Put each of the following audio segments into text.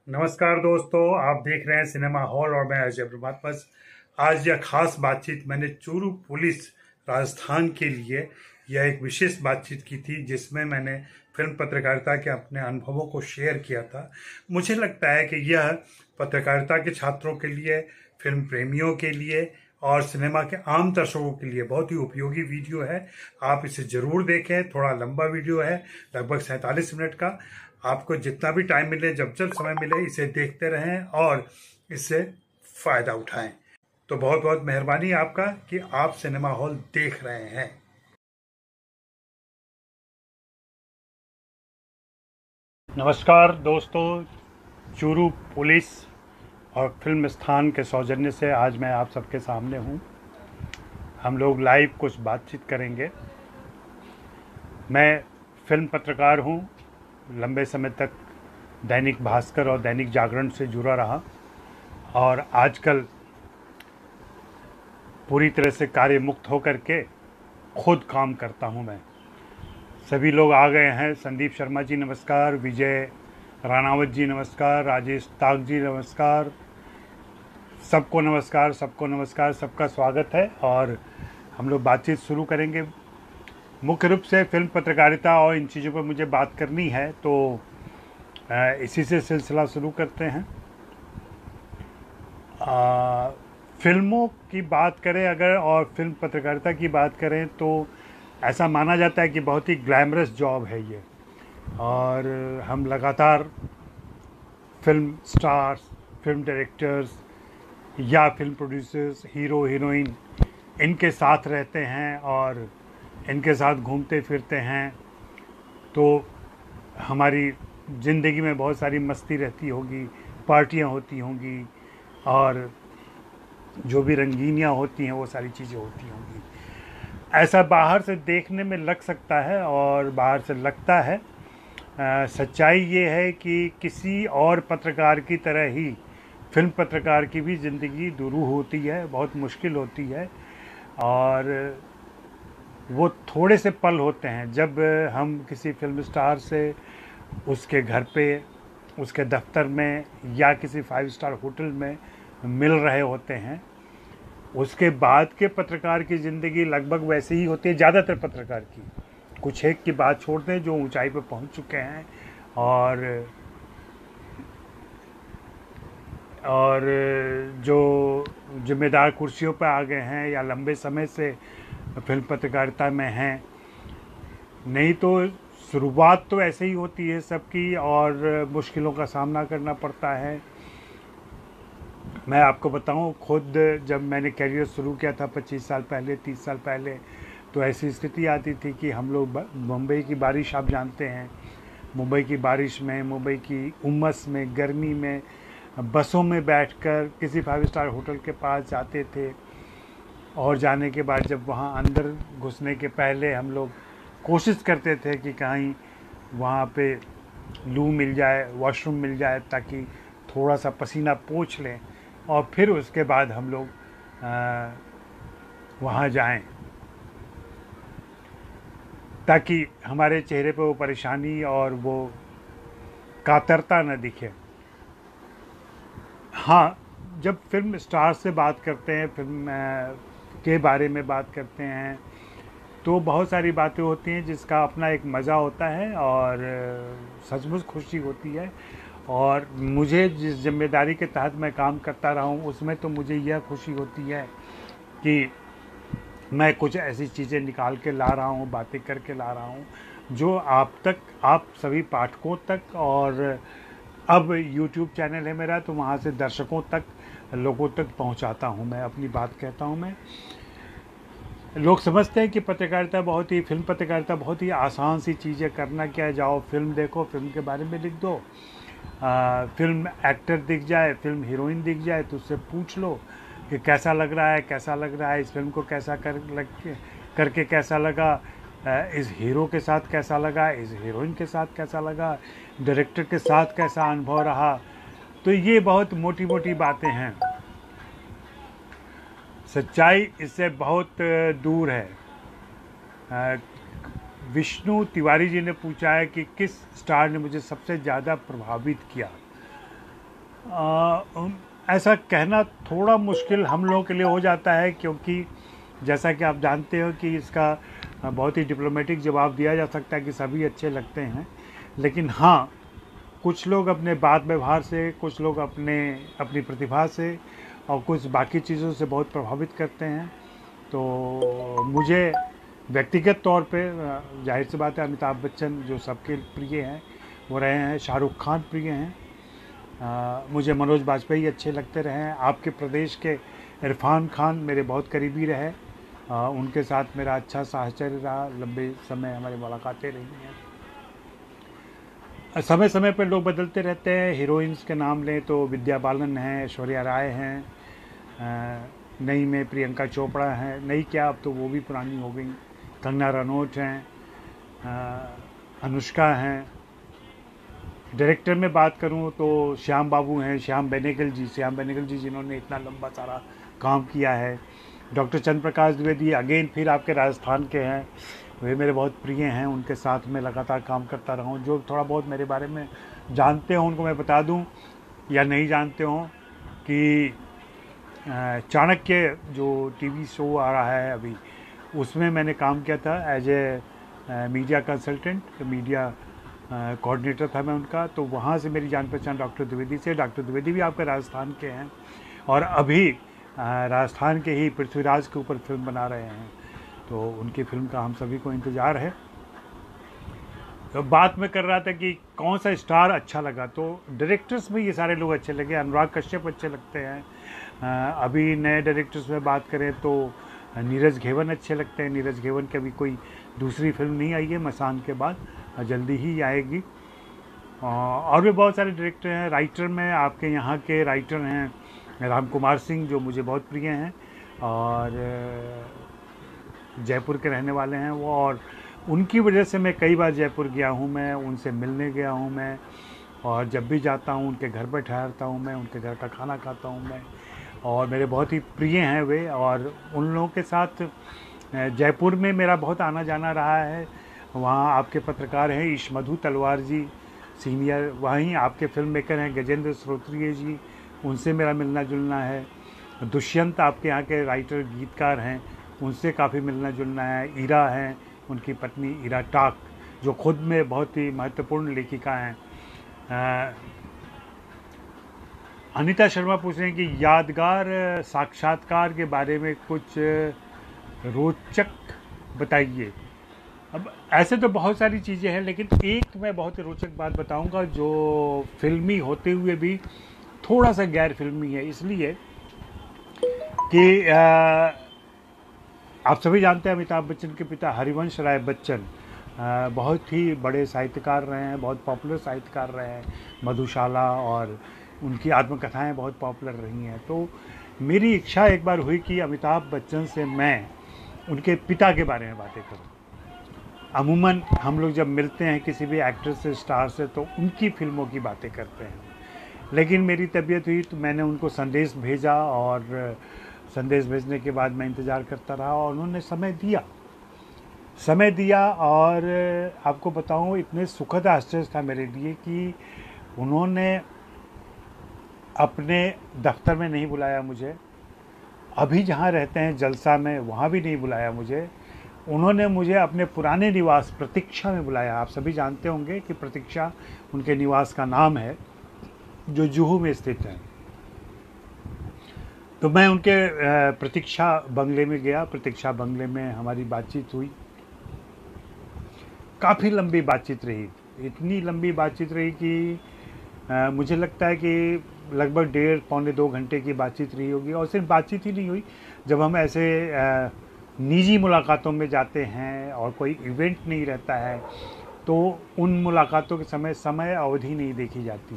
नमस्कार दोस्तों, आप देख रहे हैं सिनेमा हॉल और मैं अजय प्रभात। बस आज यह खास बातचीत मैंने चूरू पुलिस राजस्थान के लिए यह एक विशेष बातचीत की थी, जिसमें मैंने फिल्म पत्रकारिता के अपने अनुभवों को शेयर किया था। मुझे लगता है कि यह पत्रकारिता के छात्रों के लिए, फिल्म प्रेमियों के लिए और सिनेमा के आम दर्शकों के लिए बहुत ही उपयोगी वीडियो है। आप इसे जरूर देखें। थोड़ा लंबा वीडियो है, लगभग 47 मिनट का। आपको जितना भी टाइम मिले, जब जब समय मिले, इसे देखते रहें और इससे फायदा उठाएं। तो बहुत बहुत मेहरबानी आपका कि आप सिनेमा हॉल देख रहे हैं। नमस्कार दोस्तों, चूरू पुलिस और फिल्म स्थान के सौजन्य से आज मैं आप सबके सामने हूं। हम लोग लाइव कुछ बातचीत करेंगे। मैं फिल्म पत्रकार हूं, लंबे समय तक दैनिक भास्कर और दैनिक जागरण से जुड़ा रहा और आजकल पूरी तरह से कार्य मुक्त होकर के खुद काम करता हूं। मैं सभी लोग आ गए हैं। संदीप शर्मा जी नमस्कार, विजय रानावत जी नमस्कार, राजेश ताक जी नमस्कार, सबको नमस्कार, सबको नमस्कार, सबका स्वागत है। और हम लोग बातचीत शुरू करेंगे। मुख्य रूप से फिल्म पत्रकारिता और इन चीज़ों पर मुझे बात करनी है, तो इसी से सिलसिला शुरू करते हैं। फिल्मों की बात करें अगर और फिल्म पत्रकारिता की बात करें तो ऐसा माना जाता है कि बहुत ही ग्लैमरस जॉब है ये, और हम लगातार फिल्म स्टार्स, फिल्म डायरेक्टर्स या फिल्म प्रोड्यूसर्स, हीरो हीरोइन इनके साथ रहते हैं और इनके साथ घूमते फिरते हैं। तो हमारी ज़िंदगी में बहुत सारी मस्ती रहती होगी, पार्टियां होती होंगी और जो भी रंगीनियाँ होती हैं वो सारी चीज़ें होती होंगी। ऐसा बाहर से देखने में लग सकता है और बाहर से लगता है। सच्चाई ये है कि किसी और पत्रकार की तरह ही फिल्म पत्रकार की भी ज़िंदगी दुरूह होती है, बहुत मुश्किल होती है। और वो थोड़े से पल होते हैं जब हम किसी फिल्म स्टार से उसके घर पे, उसके दफ्तर में या किसी 5 स्टार होटल में मिल रहे होते हैं। उसके बाद के पत्रकार की ज़िंदगी लगभग वैसे ही होती है, ज़्यादातर पत्रकार की। कुछ एक की बात छोड़ दें जो ऊंचाई पर पहुंच चुके हैं और जो जिम्मेदार कुर्सियों पर आ गए हैं या लंबे समय से फिल्म पत्रकारिता में हैं। नहीं तो शुरुआत तो ऐसे ही होती है सबकी और मुश्किलों का सामना करना पड़ता है। मैं आपको बताऊं, खुद जब मैंने करियर शुरू किया था 25 साल पहले, 30 साल पहले, तो ऐसी स्थिति आती थी कि हम लोग मुंबई की बारिश, आप जानते हैं, मुंबई की बारिश में, मुंबई की उमस में, गर्मी में बसों में बैठकर किसी 5 स्टार होटल के पास जाते थे। और जाने के बाद जब वहाँ अंदर घुसने के पहले हम लोग कोशिश करते थे कि कहीं वहाँ पे लू मिल जाए, वॉशरूम मिल जाए, ताकि थोड़ा सा पसीना पोंछ लें और फिर उसके बाद हम लोग वहाँ जाएं, ताकि हमारे चेहरे पे वो परेशानी और वो कातरता न दिखे। हाँ, जब फिल्म स्टार से बात करते हैं, फिल्म के बारे में बात करते हैं, तो बहुत सारी बातें होती हैं जिसका अपना एक मज़ा होता है और सचमुच खुशी होती है। और मुझे जिस जिम्मेदारी के तहत मैं काम करता रहा हूँ उसमें तो मुझे यह खुशी होती है कि मैं कुछ ऐसी चीज़ें निकाल के ला रहा हूँ, बातें करके ला रहा हूँ जो आप सभी पाठकों तक, और अब YouTube चैनल है मेरा तो वहाँ से दर्शकों तक, लोगों तक पहुँचाता हूँ मैं अपनी बात, कहता हूँ मैं। लोग समझते हैं कि पत्रकारिता बहुत ही, फिल्म पत्रकारिता बहुत ही आसान सी चीज़ है, करना क्या है, जाओ फिल्म देखो, फिल्म के बारे में लिख दो, फिल्म एक्टर दिख जाए, फिल्म हीरोइन दिख जाए तो उससे पूछ लो कि कैसा लग रहा है, कैसा लग रहा है, इस फिल्म को कैसा करके कैसा लगा, इस हीरो के साथ कैसा लगा, इस हीरोइन के साथ कैसा लगा, डायरेक्टर के साथ कैसा अनुभव रहा। तो ये बहुत मोटी मोटी बातें हैं, सच्चाई इससे बहुत दूर है। विष्णु तिवारी जी ने पूछा है कि किस स्टार ने मुझे सबसे ज़्यादा प्रभावित किया। ऐसा कहना थोड़ा मुश्किल हम लोगों के लिए हो जाता है, क्योंकि जैसा कि आप जानते हो कि इसका बहुत ही डिप्लोमेटिक जवाब दिया जा सकता है कि सभी अच्छे लगते हैं, लेकिन हाँ, कुछ लोग अपने बात व्यवहार से, कुछ लोग अपनी प्रतिभा से और कुछ बाकी चीज़ों से बहुत प्रभावित करते हैं। तो मुझे व्यक्तिगत तौर पे जाहिर सी बात है, अमिताभ बच्चन जो सबके प्रिय हैं वो रहे हैं, शाहरुख खान प्रिय हैं, मुझे मनोज बाजपेयी अच्छे लगते रहे हैं, आपके प्रदेश के इरफान खान मेरे बहुत करीबी रहे, उनके साथ मेरा अच्छा साहचर्य रहा, लंबे समय हमारी मुलाकातें रही हैं। समय समय पर लोग बदलते रहते हैं। हीरोइंस के नाम लें तो विद्या बालन हैं, ऐश्वर्या राय हैं, नई में प्रियंका चोपड़ा हैं, नई क्या, अब तो वो भी पुरानी हो गई, कंगना रनौत हैं, अनुष्का हैं। डायरेक्टर में बात करूं तो श्याम बाबू हैं, श्याम बेनेगल जी जिन्होंने इतना लंबा सारा काम किया है। डॉक्टर चंद्र प्रकाश द्विवेदी अगेन फिर आपके राजस्थान के हैं, वे मेरे बहुत प्रिय हैं, उनके साथ मैं लगातार काम करता रहा हूँ। जो थोड़ा बहुत मेरे बारे में जानते हो उनको मैं बता दूँ, या नहीं जानते हो कि चाणक्य जो टीवी शो आ रहा है अभी, उसमें मैंने काम किया था as a media consultant, media coordinator था मैं उनका। तो वहाँ से मेरी जान पहचान डॉक्टर द्विवेदी से। डॉक्टर द्विवेदी भी आपके राजस्थान के हैं और अभी राजस्थान के ही पृथ्वीराज के ऊपर फिल्म बना रहे हैं, तो उनकी फिल्म का हम सभी को इंतज़ार है। तो बात मैं कर रहा था कि कौन सा स्टार अच्छा लगा, तो डायरेक्टर्स में ये सारे लोग अच्छे लगे। अनुराग कश्यप अच्छे लगते हैं। अभी नए डायरेक्टर्स में बात करें तो नीरज घेवन अच्छे लगते हैं। नीरज घेवन की अभी कोई दूसरी फिल्म नहीं आई है, मसान के बाद जल्दी ही आएगी। और भी बहुत सारे डायरेक्टर हैं। राइटर में आपके यहाँ के राइटर हैं राम कुमार सिंह, जो मुझे बहुत प्रिय हैं और जयपुर के रहने वाले हैं वो, और उनकी वजह से मैं कई बार जयपुर गया हूँ, मैं उनसे मिलने गया हूँ मैं, और जब भी जाता हूँ उनके घर पर ठहरता हूँ मैं, उनके घर का खाना खाता हूँ मैं, और मेरे बहुत ही प्रिय हैं वे। और उन लोगों के साथ जयपुर में मेरा बहुत आना जाना रहा है। वहाँ आपके पत्रकार हैं ईश मधु तलवार जी सीनियर, वहीं आपके फिल्म मेकर हैं गजेंद्र श्रोत्रिय जी, उनसे मेरा मिलना जुलना है। दुष्यंत आपके यहाँ के राइटर गीतकार हैं, उनसे काफ़ी मिलना जुलना है। ईरा हैं, उनकी पत्नी ईरा टाक, जो खुद में बहुत ही महत्वपूर्ण लेखिका हैं। अनीता शर्मा पूछ रहे हैं कि यादगार साक्षात्कार के बारे में कुछ रोचक बताइए। अब ऐसे तो बहुत सारी चीज़ें हैं, लेकिन एक मैं बहुत ही रोचक बात बताऊंगा जो फिल्मी होते हुए भी थोड़ा सा गैर फिल्मी है, इसलिए कि आप सभी जानते हैं अमिताभ बच्चन के पिता हरिवंश राय बच्चन बहुत ही बड़े साहित्यकार रहे हैं, बहुत पॉपुलर साहित्यकार रहे हैं। मधुशाला और उनकी आत्मकथाएं बहुत पॉपुलर रही हैं। तो मेरी इच्छा एक बार हुई कि अमिताभ बच्चन से मैं उनके पिता के बारे में बातें करूं। अमूमन हम लोग जब मिलते हैं किसी भी एक्टर से, स्टार से, तो उनकी फिल्मों की बातें करते हैं, लेकिन मेरी तबीयत हुई तो मैंने उनको संदेश भेजा, और संदेश भेजने के बाद मैं इंतज़ार करता रहा और उन्होंने समय दिया। और आपको बताऊं, इतने सुखद आश्चर्य था मेरे लिए कि उन्होंने अपने दफ्तर में नहीं बुलाया मुझे, अभी जहाँ रहते हैं जलसा में वहाँ भी नहीं बुलाया मुझे, उन्होंने मुझे अपने पुराने निवास प्रतीक्षा में बुलाया। आप सभी जानते होंगे कि प्रतीक्षा उनके निवास का नाम है, जो जुहू में स्थित है। तो मैं उनके प्रतीक्षा बंगले में गया। प्रतीक्षा बंगले में हमारी बातचीत हुई, काफ़ी लंबी बातचीत रही, इतनी लंबी बातचीत रही कि मुझे लगता है कि लगभग 1.5-पौने 2 घंटे की बातचीत रही होगी। और सिर्फ बातचीत ही नहीं हुई, जब हम ऐसे निजी मुलाकातों में जाते हैं और कोई इवेंट नहीं रहता है, तो उन मुलाकातों के समय अवधि नहीं देखी जाती।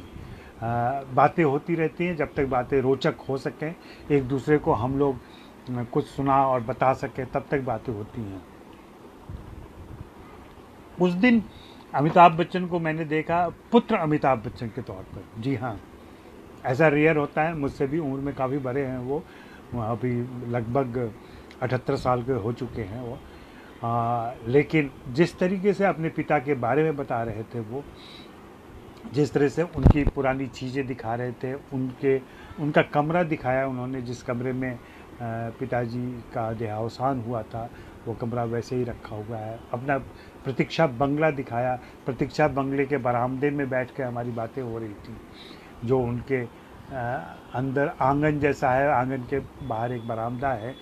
बातें होती रहती हैं जब तक बातें रोचक हो सकें, एक दूसरे को हम लोग कुछ सुना और बता सकें, तब तक बातें होती हैं। उस दिन अमिताभ बच्चन को मैंने देखा पुत्र अमिताभ बच्चन के तौर पर। जी हाँ, ऐसा रेयर होता है। मुझसे भी उम्र में काफ़ी बड़े हैं वो अभी लगभग 78 साल के हो चुके हैं वो। लेकिन जिस तरीके से अपने पिता के बारे में बता रहे थे वो, जिस तरह से उनकी पुरानी चीज़ें दिखा रहे थे, उनका कमरा दिखाया उन्होंने, जिस कमरे में पिताजी का देहावसान हुआ था, वो कमरा वैसे ही रखा हुआ है। अपना प्रतीक्षा बंगला दिखाया, प्रतीक्षा बंगले के बरामदे में बैठ के हमारी बातें हो रही थी, जो उनके अंदर आंगन जैसा है, आंगन के बाहर एक बरामदा है,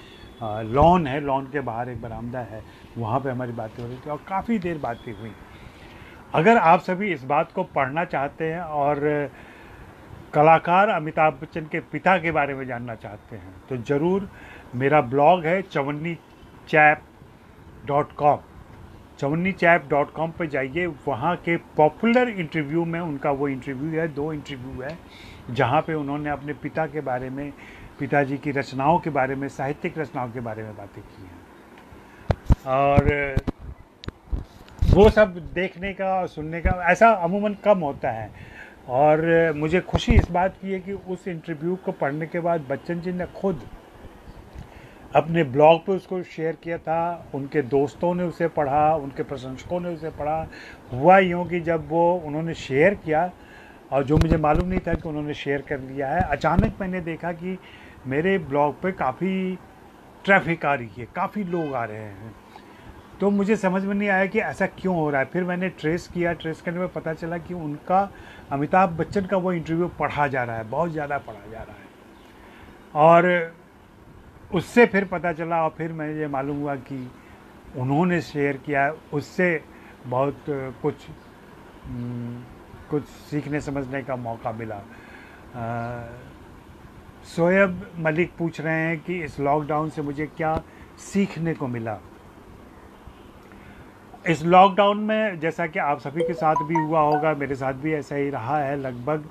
लॉन है, लॉन के बाहर एक बरामदा है, वहाँ पे हमारी बातें हो रही थी और काफ़ी देर बातें हुई। अगर आप सभी इस बात को पढ़ना चाहते हैं और कलाकार अमिताभ बच्चन के पिता के बारे में जानना चाहते हैं, तो ज़रूर मेरा ब्लॉग है chawannachap.com। chawannachap.com पर जाइए, वहाँ के पॉपुलर इंटरव्यू में उनका वो इंटरव्यू है, 2 इंटरव्यू है, जहाँ पे उन्होंने अपने पिता के बारे में, पिताजी की रचनाओं के बारे में, साहित्यिक रचनाओं के बारे में बातें की हैं। और वो सब देखने का और सुनने का ऐसा अमूमन कम होता है, और मुझे खुशी इस बात की है कि उस इंटरव्यू को पढ़ने के बाद बच्चन जी ने खुद अपने ब्लॉग पे उसको शेयर किया था, उनके दोस्तों ने उसे पढ़ा, उनके प्रशंसकों ने उसे पढ़ा। हुआ यूँ कि जब वो उन्होंने शेयर किया, और जो मुझे मालूम नहीं था कि उन्होंने शेयर कर लिया है, अचानक मैंने देखा कि मेरे ब्लॉग पे काफ़ी ट्रैफिक आ रही है, काफ़ी लोग आ रहे हैं। तो मुझे समझ में नहीं आया कि ऐसा क्यों हो रहा है। फिर मैंने ट्रेस किया, ट्रेस करने में पता चला कि उनका अमिताभ बच्चन का वो इंटरव्यू पढ़ा जा रहा है, बहुत ज़्यादा पढ़ा जा रहा है। और उससे फिर पता चला, और फिर मुझे ये मालूम हुआ कि उन्होंने शेयर किया, उससे बहुत कुछ सीखने समझने का मौका मिला। शोएब मलिक पूछ रहे हैं कि इस लॉकडाउन से मुझे क्या सीखने को मिला। इस लॉकडाउन में, जैसा कि आप सभी के साथ भी हुआ होगा, मेरे साथ भी ऐसा ही रहा है लगभग,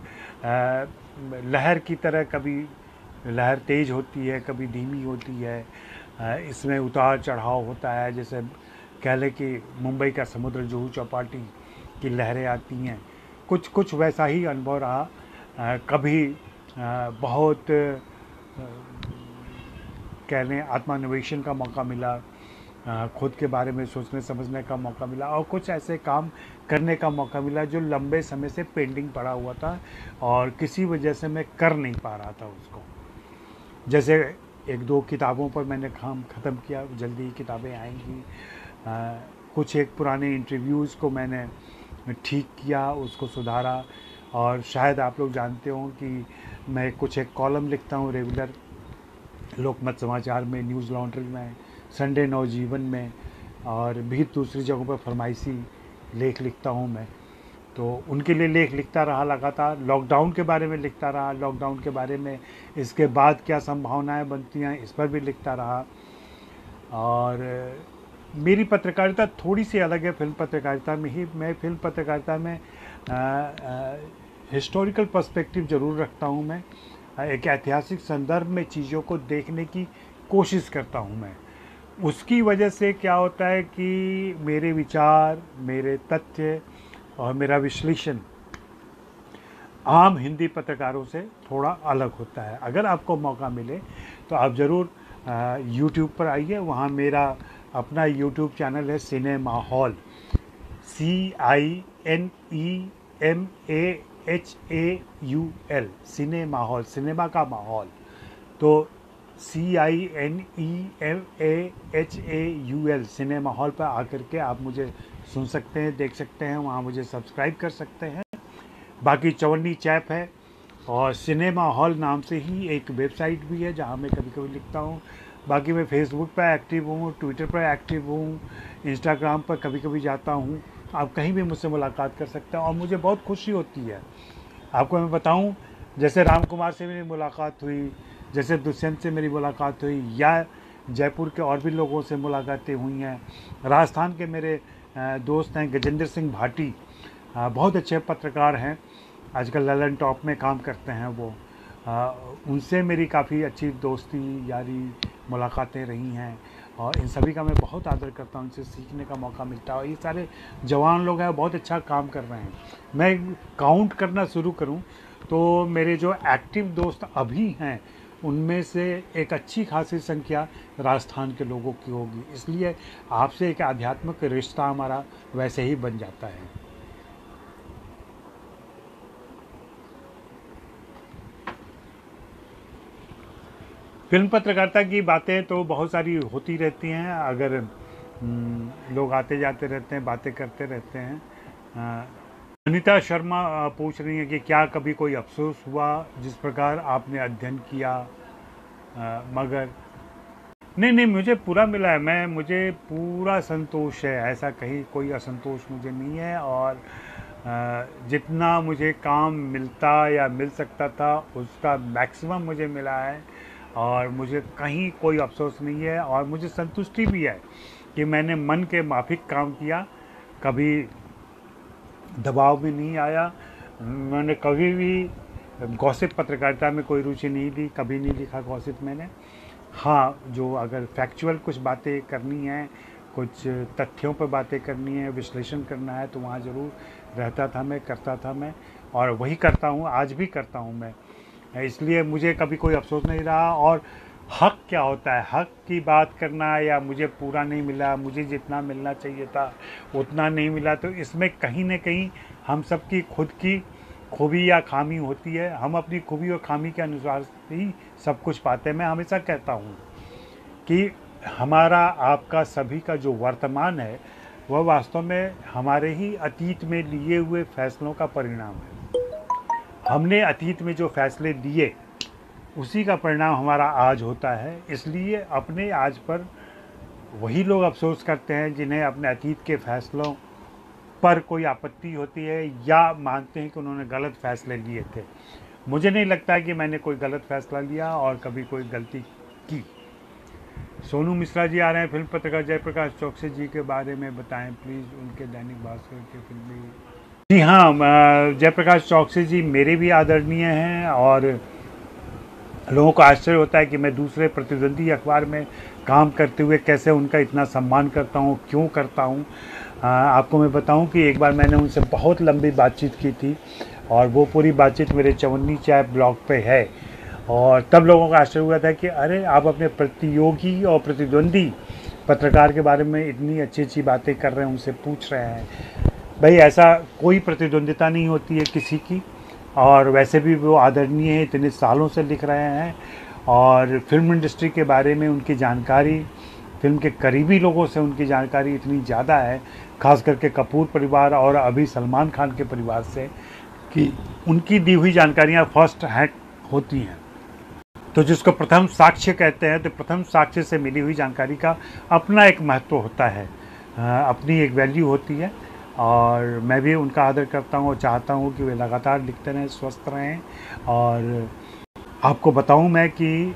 लहर की तरह, कभी लहर तेज़ होती है, कभी धीमी होती है, इसमें उतार चढ़ाव होता है। जैसे कह लें कि मुंबई का समुद्र, जुहू चौपाटी की लहरें आती हैं, कुछ कुछ वैसा ही अनुभव रहा। कभी बहुत कह लें आत्मान्वेषण का मौका मिला, खुद के बारे में सोचने समझने का मौका मिला, और कुछ ऐसे काम करने का मौका मिला जो लंबे समय से पेंडिंग पड़ा हुआ था और किसी वजह से मैं कर नहीं पा रहा था उसको। जैसे 1-2 किताबों पर मैंने काम ख़त्म किया, जल्दी ही किताबें आएंगी। कुछ एक पुराने इंटरव्यूज़ को मैंने ठीक किया, उसको सुधारा। और शायद आप लोग जानते हो कि मैं कुछ एक कॉलम लिखता हूँ रेगुलर, लोकमत समाचार में, न्यूज़ लॉन्ड्री में, संडे नवजीवन में, और भी दूसरी जगहों पर फरमाइशी लेख लिखता हूँ मैं। तो उनके लिए लेख लिखता रहा लगातार। लॉकडाउन के बारे में लिखता रहा, लॉकडाउन के बारे में इसके बाद क्या संभावनाएं बनती हैं, इस पर भी लिखता रहा। और मेरी पत्रकारिता थोड़ी सी अलग है फिल्म पत्रकारिता में ही। मैं फिल्म पत्रकारिता में हिस्टोरिकल पर्सपेक्टिव ज़रूर रखता हूँ। मैं एक ऐतिहासिक संदर्भ में चीज़ों को देखने की कोशिश करता हूँ मैं। उसकी वजह से क्या होता है कि मेरे विचार, मेरे तथ्य और मेरा विश्लेषण आम हिंदी पत्रकारों से थोड़ा अलग होता है। अगर आपको मौका मिले तो आप ज़रूर यूट्यूब पर आइए। वहाँ मेरा अपना यूट्यूब चैनल है cinema hall, CINEMAHAUL, cinema hall, cinema का माहौल। तो CINEMAHAUL, सिनेमा हॉल पर आकर के आप मुझे सुन सकते हैं, देख सकते हैं, वहाँ मुझे सब्सक्राइब कर सकते हैं। बाकी चवन्नी चैप है, और सिनेमा हॉल नाम से ही एक वेबसाइट भी है जहाँ मैं कभी कभी लिखता हूँ। बाकी मैं फेसबुक पर एक्टिव हूँ, ट्विटर पर एक्टिव हूँ, इंस्टाग्राम पर कभी कभी जाता हूँ। आप कहीं भी मुझसे मुलाकात कर सकते हैं और मुझे बहुत खुशी होती है। आपको मैं बताऊं, जैसे राम कुमार से मेरी मुलाकात हुई, जैसे दुष्यंत से मेरी मुलाकात हुई, या जयपुर के और भी लोगों से मुलाकातें हुई हैं। राजस्थान के मेरे दोस्त हैं गजेंद्र सिंह भाटी, बहुत अच्छे पत्रकार हैं, आजकल ललन टॉप में काम करते हैं वो। उनसे मेरी काफ़ी अच्छी दोस्ती, यारी, मुलाकातें रही हैं, और इन सभी का मैं बहुत आदर करता हूँ। इनसे सीखने का मौका मिलता है। और ये सारे जवान लोग हैं, बहुत अच्छा काम कर रहे हैं। मैं काउंट करना शुरू करूँ तो मेरे जो एक्टिव दोस्त अभी हैं उनमें से एक अच्छी खासी संख्या राजस्थान के लोगों की होगी। इसलिए आपसे एक आध्यात्मिक रिश्ता हमारा वैसे ही बन जाता है। फिल्म पत्रकारिता की बातें तो बहुत सारी होती रहती हैं। अगर लोग आते जाते रहते हैं, बातें करते रहते हैं। अनीता शर्मा पूछ रही हैं कि क्या कभी कोई अफसोस हुआ जिस प्रकार आपने अध्ययन किया, मगर नहीं नहीं, मुझे पूरा मिला है। मुझे पूरा संतोष है, ऐसा कहीं कोई असंतोष मुझे नहीं है। और जितना मुझे काम मिलता या मिल सकता था उसका मैक्सिमम मुझे मिला है, और मुझे कहीं कोई अफसोस नहीं है। और मुझे संतुष्टि भी है कि मैंने मन के माफिक काम किया, कभी दबाव में नहीं आया। मैंने कभी भी गॉसिप पत्रकारिता में कोई रुचि नहीं ली, कभी नहीं लिखा गॉसिप मैंने। हाँ, जो अगर फैक्चुअल कुछ बातें करनी है, कुछ तथ्यों पर बातें करनी है, विश्लेषण करना है, तो वहाँ ज़रूर रहता था मैं, करता था मैं, और वही करता हूँ, आज भी करता हूँ मैं। इसलिए मुझे कभी कोई अफसोस नहीं रहा। और हक क्या होता है, हक की बात करना, या मुझे पूरा नहीं मिला, मुझे जितना मिलना चाहिए था उतना नहीं मिला, तो इसमें कहीं ना कहीं हम सबकी खुद की खूबी या खामी होती है। हम अपनी खूबी और खामी के अनुसार ही सब कुछ पाते हैं। मैं हमेशा कहता हूँ कि हमारा, आपका, सभी का जो वर्तमान है वह वास्तव में हमारे ही अतीत में लिए हुए फैसलों का परिणाम है। हमने अतीत में जो फैसले लिए उसी का परिणाम हमारा आज होता है। इसलिए अपने आज पर वही लोग अफसोस करते हैं जिन्हें अपने अतीत के फैसलों पर कोई आपत्ति होती है, या मानते हैं कि उन्होंने गलत फैसले लिए थे। मुझे नहीं लगता कि मैंने कोई गलत फैसला लिया और कभी कोई गलती की। सोनू मिश्रा जी आ रहे हैं। फिल्म पत्रकार जयप्रकाश चौकसी जी के बारे में बताएं प्लीज़, उनके दैनिक भास्कर के फिल्मी। जी हाँ, जयप्रकाश चौकसी जी मेरे भी आदरणीय हैं, और लोगों को आश्चर्य होता है कि मैं दूसरे प्रतिद्वंदी अखबार में काम करते हुए कैसे उनका इतना सम्मान करता हूँ, क्यों करता हूँ। आपको मैं बताऊं कि एक बार मैंने उनसे बहुत लंबी बातचीत की थी, और वो पूरी बातचीत मेरे चवन्नी चाय ब्लॉग पे है। और तब लोगों का आश्चर्य हुआ था कि अरे, आप अपने प्रतियोगी और प्रतिद्वंदी पत्रकार के बारे में इतनी अच्छी अच्छी बातें कर रहे हैं, उनसे पूछ रहे हैं। भाई, ऐसा कोई प्रतिद्वंदिता नहीं होती है किसी की, और वैसे भी वो आदरणीय है, इतने सालों से लिख रहे हैं, और फिल्म इंडस्ट्री के बारे में उनकी जानकारी, फिल्म के करीबी लोगों से उनकी जानकारी इतनी ज़्यादा है, खास करके कपूर परिवार और अभी सलमान खान के परिवार से, कि उनकी दी हुई जानकारियाँ फर्स्ट हैंड होती हैं। तो जिसको प्रथम साक्ष्य कहते हैं, तो प्रथम साक्ष्य से मिली हुई जानकारी का अपना एक महत्व होता है, अपनी एक वैल्यू होती है। और मैं भी उनका आदर करता हूँ और चाहता हूँ कि वे लगातार लिखते रहें, स्वस्थ रहें। और आपको बताऊँ मैं कि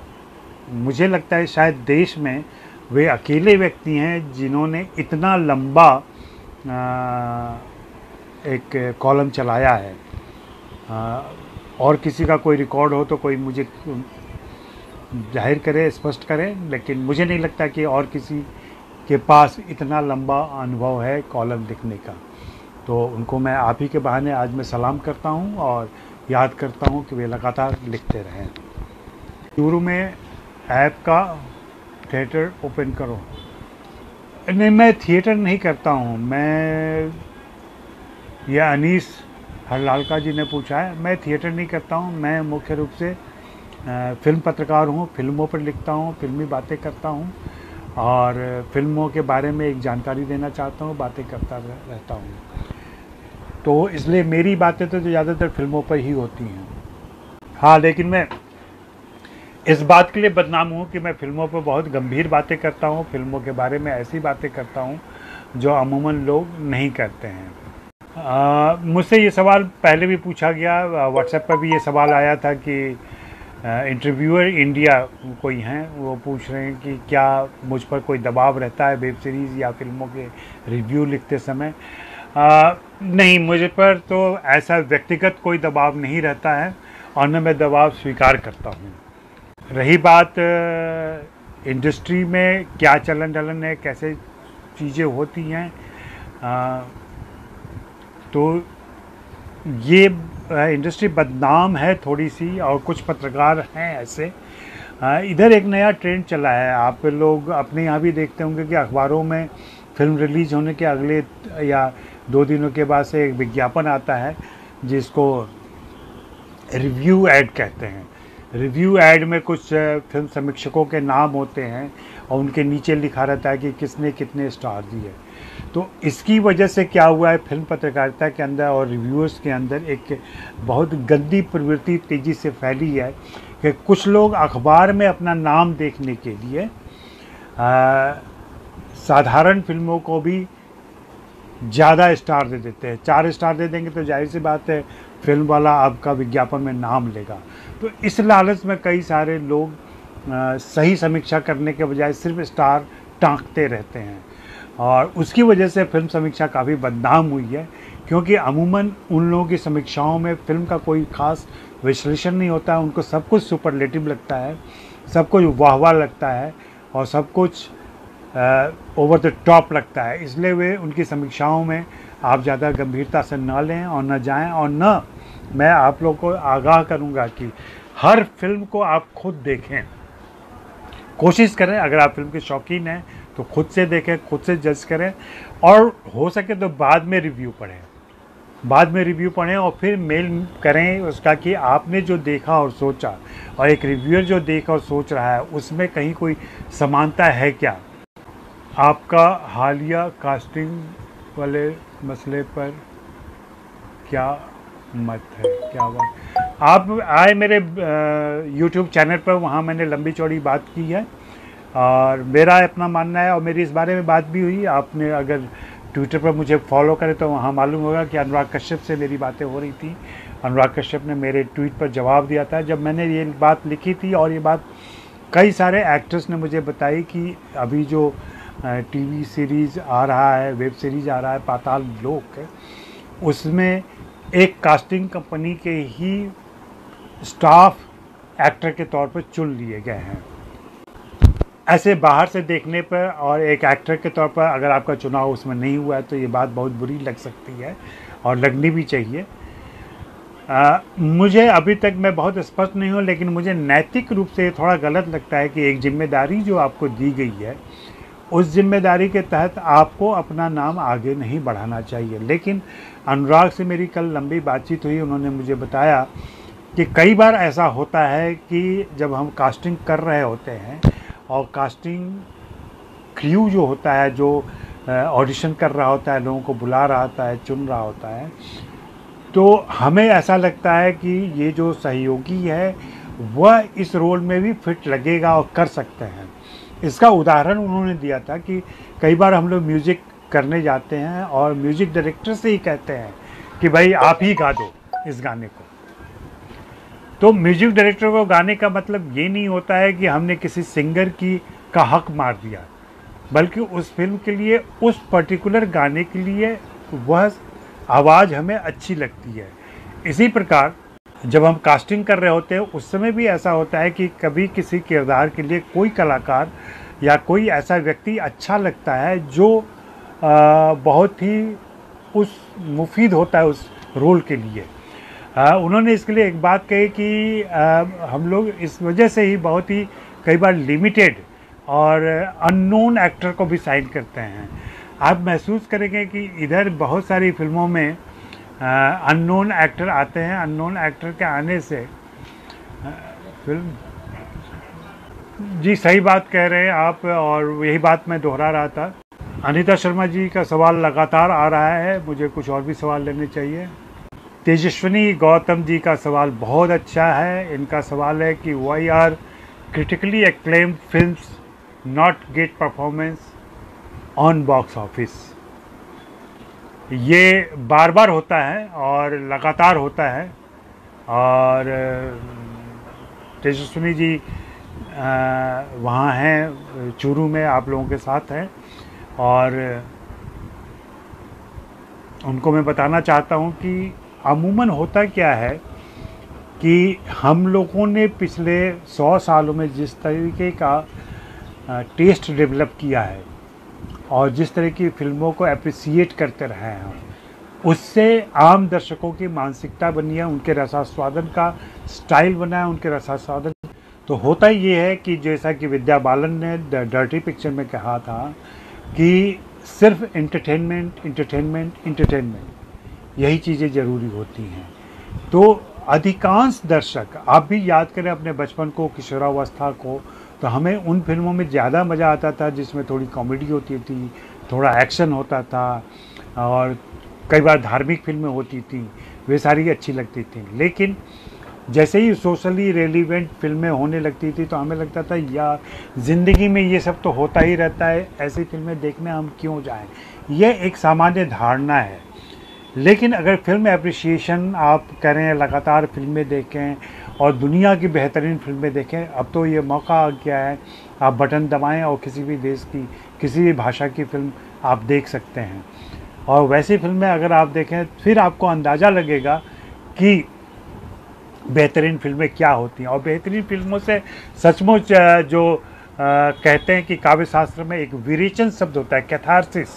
मुझे लगता है शायद देश में वे अकेले व्यक्ति हैं जिन्होंने इतना लंबा एक कॉलम चलाया है। और किसी का कोई रिकॉर्ड हो तो कोई मुझे जाहिर करे, स्पष्ट करे, लेकिन मुझे नहीं लगता कि और किसी के पास इतना लंबा अनुभव है कॉलम लिखने का। तो उनको मैं आप ही के बहाने आज मैं सलाम करता हूँ और याद करता हूँ कि वे लगातार लिखते रहें। शुरू में ऐप का थिएटर ओपन करो। नहीं, मैं थिएटर नहीं करता हूँ। यह अनीस हरलालका जी ने पूछा है। मैं थिएटर नहीं करता हूँ। मैं मुख्य रूप से फिल्म पत्रकार हूँ, फिल्मों पर लिखता हूँ, फिल्मी बातें करता हूँ, और फिल्मों के बारे में एक जानकारी देना चाहता हूँ, बातें करता रहता हूँ। तो इसलिए मेरी बातें तो ज़्यादातर फिल्मों पर ही होती हैं। हाँ, लेकिन मैं इस बात के लिए बदनाम हूँ कि मैं फिल्मों पर बहुत गंभीर बातें करता हूँ, फिल्मों के बारे में ऐसी बातें करता हूँ जो अमूमन लोग नहीं करते हैं। मुझसे ये सवाल पहले भी पूछा गया, व्हाट्सएप पर भी ये सवाल आया था कि इंटरव्यूअर इंडिया कोई हैं, वो पूछ रहे हैं कि क्या मुझ पर कोई दबाव रहता है वेब सीरीज़ या फिल्मों के रिव्यू लिखते समय। नहीं, मुझ पर तो ऐसा व्यक्तिगत कोई दबाव नहीं रहता है, और न मैं दबाव स्वीकार करता हूँ। रही बात इंडस्ट्री में क्या चलन ढलन है, कैसे चीज़ें होती हैं, तो ये इंडस्ट्री बदनाम है थोड़ी सी, और कुछ पत्रकार हैं ऐसे। इधर एक नया ट्रेंड चला है, आप लोग अपने यहाँ भी देखते होंगे कि अखबारों में फिल्म रिलीज होने के अगले या 2 दिनों के बाद से एक विज्ञापन आता है जिसको रिव्यू ऐड कहते हैं। रिव्यू ऐड में कुछ फिल्म समीक्षकों के नाम होते हैं और उनके नीचे लिखा रहता है कि किसने कितने स्टार दिए। तो इसकी वजह से क्या हुआ है, फिल्म पत्रकारिता के अंदर और रिव्यूअर्स के अंदर एक बहुत गंदी प्रवृत्ति तेज़ी से फैली है कि कुछ लोग अखबार में अपना नाम देखने के लिए साधारण फिल्मों को भी ज़्यादा स्टार दे देते हैं। 4 स्टार दे देंगे तो जाहिर सी बात है फिल्म वाला आपका विज्ञापन में नाम लेगा। तो इस लालच में कई सारे लोग सही समीक्षा करने के बजाय सिर्फ स्टार टाँकते रहते हैं और उसकी वजह से फिल्म समीक्षा काफ़ी बदनाम हुई है, क्योंकि अमूमन उन लोगों की समीक्षाओं में फिल्म का कोई ख़ास विश्लेषण नहीं होता है। उनको सब कुछ सुपरलेटिव लगता है, सब कुछ वाह लगता है और सब कुछ ओवर द टॉप लगता है। इसलिए वे उनकी समीक्षाओं में आप ज़्यादा गंभीरता से न लें और न जाएं। और न मैं आप लोगों को आगाह करूंगा कि हर फिल्म को आप खुद देखें, कोशिश करें। अगर आप फिल्म के शौकीन हैं तो खुद से देखें, खुद से जज करें और हो सके तो बाद में रिव्यू पढ़ें और फिर मेल करें उसका कि आपने जो देखा और सोचा और एक रिव्यूअर जो देख और सोच रहा है उसमें कहीं कोई समानता है क्या। आपका हालिया कास्टिंग वाले मसले पर क्या मत है, क्या बात। आप आए मेरे यूट्यूब चैनल पर, वहाँ मैंने लंबी चौड़ी बात की है और मेरा अपना मानना है और मेरी इस बारे में बात भी हुई। आपने अगर ट्विटर पर मुझे फॉलो करें तो वहाँ मालूम होगा कि अनुराग कश्यप से मेरी बातें हो रही थी। अनुराग कश्यप ने मेरे ट्वीट पर जवाब दिया था जब मैंने ये बात लिखी थी, और ये बात कई सारे एक्टर्स ने मुझे बताई कि अभी जो टीवी सीरीज़ आ रहा है, वेब सीरीज़ आ रहा है पाताल लोक, उसमें एक कास्टिंग कंपनी के ही स्टाफ एक्टर के तौर पर चुन लिए गए हैं। ऐसे बाहर से देखने पर और एक एक्टर के तौर पर अगर आपका चुनाव उसमें नहीं हुआ है तो ये बात बहुत बुरी लग सकती है और लगनी भी चाहिए। मुझे अभी तक मैं बहुत स्पष्ट नहीं हूँ, लेकिन मुझे नैतिक रूप से थोड़ा गलत लगता है कि एक जिम्मेदारी जो आपको दी गई है उस जिम्मेदारी के तहत आपको अपना नाम आगे नहीं बढ़ाना चाहिए। लेकिन अनुराग से मेरी कल लंबी बातचीत हुई, उन्होंने मुझे बताया कि कई बार ऐसा होता है कि जब हम कास्टिंग कर रहे होते हैं और कास्टिंग क्रू जो होता है, जो ऑडिशन कर रहा होता है, लोगों को बुला रहा होता है, चुन रहा होता है, तो हमें ऐसा लगता है कि ये जो सहयोगी है वह इस रोल में भी फिट लगेगा और कर सकते हैं। इसका उदाहरण उन्होंने दिया था कि कई बार हम लोग म्यूज़िक करने जाते हैं और म्यूज़िक डायरेक्टर से ही कहते हैं कि भाई आप ही गा दो इस गाने को। तो म्यूज़िक डायरेक्टर को गाने का मतलब ये नहीं होता है कि हमने किसी सिंगर का हक मार दिया, बल्कि उस फिल्म के लिए, उस पर्टिकुलर गाने के लिए वह आवाज़ हमें अच्छी लगती है। इसी प्रकार जब हम कास्टिंग कर रहे होते हैं उस समय भी ऐसा होता है कि कभी किसी किरदार के लिए कोई कलाकार या कोई ऐसा व्यक्ति अच्छा लगता है जो बहुत ही मुफीद होता है उस रोल के लिए। उन्होंने इसके लिए एक बात कही कि हम लोग इस वजह से ही बहुत ही कई बार लिमिटेड और अननोन एक्टर को भी साइन करते हैं। आप महसूस करेंगे कि इधर बहुत सारी फिल्मों में अननोन एक्टर आते हैं। अननोन एक्टर के आने से फिल्म, जी सही बात कह रहे हैं आप, और यही बात मैं दोहरा रहा था। अनीता शर्मा जी का सवाल लगातार आ रहा है, मुझे कुछ और भी सवाल लेने चाहिए। तेजस्विनी गौतम जी का सवाल बहुत अच्छा है। इनका सवाल है कि why are critically acclaimed films not get performance on box office. ये बार बार होता है और लगातार होता है, और तेजस्विनी जी वहाँ हैं, चूरू में आप लोगों के साथ हैं, और उनको मैं बताना चाहता हूँ कि अमूमन होता क्या है कि हम लोगों ने पिछले 100 सालों में जिस तरीके का टेस्ट डेवलप किया है और जिस तरह की फिल्मों को अप्रिसिएट करते रहे हैं, उससे आम दर्शकों की मानसिकता बनी है, उनके रसास्वादन का स्टाइल बना है, उनके रसास्वादन। तो होता ये है कि जैसा कि विद्या बालन ने डर्टी पिक्चर में कहा था कि सिर्फ एंटरटेनमेंट एंटरटेनमेंट एंटरटेनमेंट, यही चीज़ें ज़रूरी होती हैं। तो अधिकांश दर्शक, आप भी याद करें अपने बचपन को, किशोरावस्था को, तो हमें उन फिल्मों में ज़्यादा मज़ा आता था जिसमें थोड़ी कॉमेडी होती थी, थोड़ा एक्शन होता था, और कई बार धार्मिक फिल्में होती थी, वे सारी अच्छी लगती थी। लेकिन जैसे ही सोशली रेलिवेंट फिल्में होने लगती थी तो हमें लगता था यार ज़िंदगी में ये सब तो होता ही रहता है, ऐसी फिल्में देखने हम क्यों जाएं। यह एक सामान्य धारणा है। लेकिन अगर फिल्म एप्रिसिएशन आप करें, लगातार फिल्में देखें और दुनिया की बेहतरीन फिल्में देखें, अब तो ये मौका आ गया है, आप बटन दबाएं और किसी भी देश की, किसी भी भाषा की फ़िल्म आप देख सकते हैं। और वैसी फिल्में अगर आप देखें फिर आपको अंदाज़ा लगेगा कि बेहतरीन फिल्में क्या होती हैं। और बेहतरीन फिल्मों से सचमुच जो कहते हैं कि काव्य शास्त्र में एक विरेचन शब्द होता है, कैथारसिस।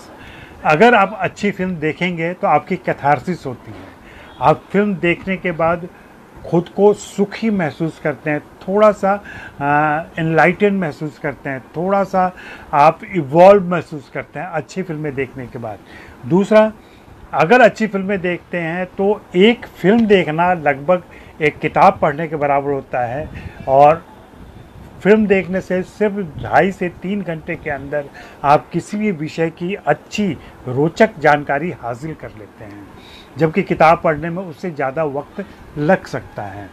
अगर आप अच्छी फिल्म देखेंगे तो आपकी कैथारसिस होती है। आप फिल्म देखने के बाद खुद को सुखी महसूस करते हैं, थोड़ा सा एनलाइटन महसूस करते हैं, थोड़ा सा आप इवॉल्व महसूस करते हैं अच्छी फिल्में देखने के बाद। दूसरा, अगर अच्छी फिल्में देखते हैं तो एक फिल्म देखना लगभग एक किताब पढ़ने के बराबर होता है, और फिल्म देखने से सिर्फ 2.5 से 3 घंटे के अंदर आप किसी भी विषय की अच्छी रोचक जानकारी हासिल कर लेते हैं, जबकि किताब पढ़ने में उससे ज़्यादा वक्त लग सकता है।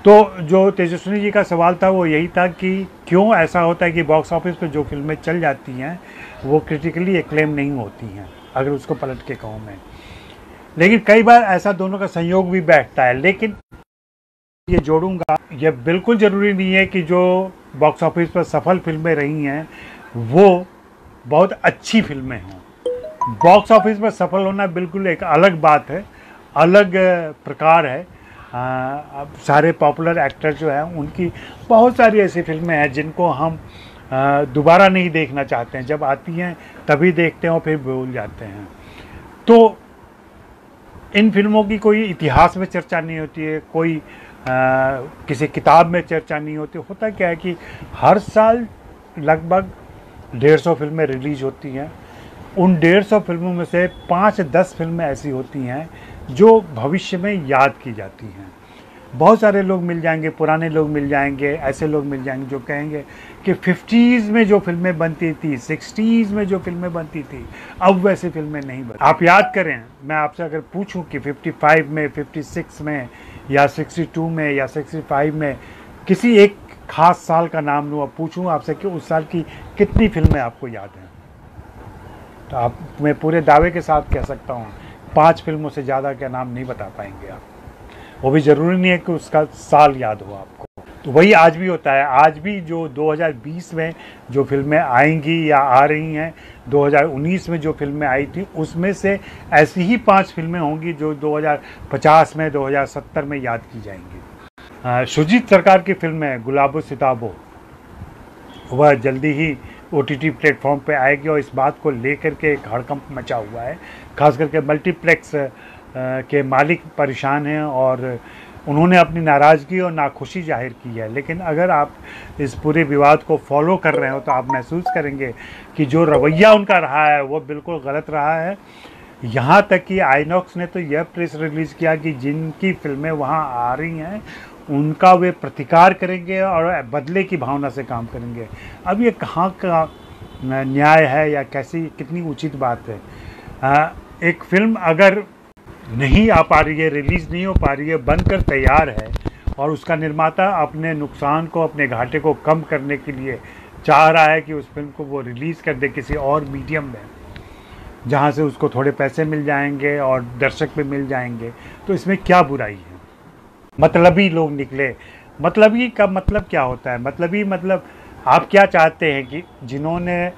तो जो तेजस्विनी जी का सवाल था वो यही था कि क्यों ऐसा होता है कि बॉक्स ऑफिस पर जो फिल्में चल जाती हैं वो क्रिटिकली एक्लेम नहीं होती हैं, अगर उसको पलट के कहूँ मैं। लेकिन कई बार ऐसा दोनों का संयोग भी बैठता है। लेकिन ये जोड़ूंगा, यह बिल्कुल ज़रूरी नहीं है कि जो बॉक्स ऑफिस पर सफल फिल्में रही हैं वो बहुत अच्छी फिल्में हों। बॉक्स ऑफिस पर सफल होना बिल्कुल एक अलग बात है, अलग प्रकार है। अब सारे पॉपुलर एक्टर जो हैं उनकी बहुत सारी ऐसी फिल्में हैं जिनको हम दोबारा नहीं देखना चाहते हैं, जब आती हैं तभी देखते हैं और फिर भूल जाते हैं। तो इन फिल्मों की कोई इतिहास में चर्चा नहीं होती है, कोई किसी किताब में चर्चा नहीं होती। होता क्या है कि हर साल लगभग 150 फिल्में रिलीज होती हैं। उन 150 फिल्मों में से 5-10 फिल्में ऐसी होती हैं जो भविष्य में याद की जाती हैं। बहुत सारे लोग मिल जाएंगे, पुराने लोग मिल जाएंगे, ऐसे लोग मिल जाएंगे जो कहेंगे कि 50s में जो फिल्में बनती थी, 60s में जो फिल्में बनती थी, अब वैसी फिल्में नहीं बनती। आप याद करें, मैं आपसे अगर पूछूं कि 55 में, 56 में या 62 में या 65 में किसी एक खास साल का नाम लूँ और पूछूं आपसे कि उस साल की कितनी फिल्में आपको याद हैं, तो आप, मैं पूरे दावे के साथ कह सकता हूँ 5 फिल्मों से ज़्यादा का नाम नहीं बता पाएंगे आप। वो भी ज़रूरी नहीं है कि उसका साल याद हो आपको। तो वही आज भी होता है। आज भी जो 2020 में जो फिल्में आएंगी या आ रही हैं, 2019 में जो फिल्में आई थी उसमें से ऐसी ही 5 फिल्में होंगी जो 2050 में, 2070 में याद की जाएंगी। सुजीत सरकार की फिल्म है गुलाबो सिताबो, वह जल्दी ही OTT प्लेटफॉर्म पे आएगी और इस बात को लेकर के एक हड़कंप मचा हुआ है। खास करके मल्टीप्लेक्स के मालिक परेशान हैं और उन्होंने अपनी नाराज़गी और नाखुशी जाहिर की है। लेकिन अगर आप इस पूरे विवाद को फॉलो कर रहे हो तो आप महसूस करेंगे कि जो रवैया उनका रहा है वो बिल्कुल गलत रहा है। यहाँ तक कि आइनॉक्स ने तो यह प्रेस रिलीज़ किया कि जिनकी फिल्में वहाँ आ रही हैं उनका वे प्रतिकार करेंगे और बदले की भावना से काम करेंगे। अब ये कहाँ का न्याय है या कैसी, कितनी उचित बात है। एक फिल्म अगर नहीं आ पा रही है, रिलीज़ नहीं हो पा रही है, बनकर तैयार है और उसका निर्माता अपने नुकसान को, अपने घाटे को कम करने के लिए चाह रहा है कि उस फिल्म को वो रिलीज़ कर दे किसी और मीडियम में, जहाँ से उसको थोड़े पैसे मिल जाएंगे और दर्शक भी मिल जाएंगे, तो इसमें क्या बुराई है। मतलबी लोग निकले। मतलबी का मतलब क्या होता है? मतलबी मतलब आप क्या चाहते हैं कि जिन्होंने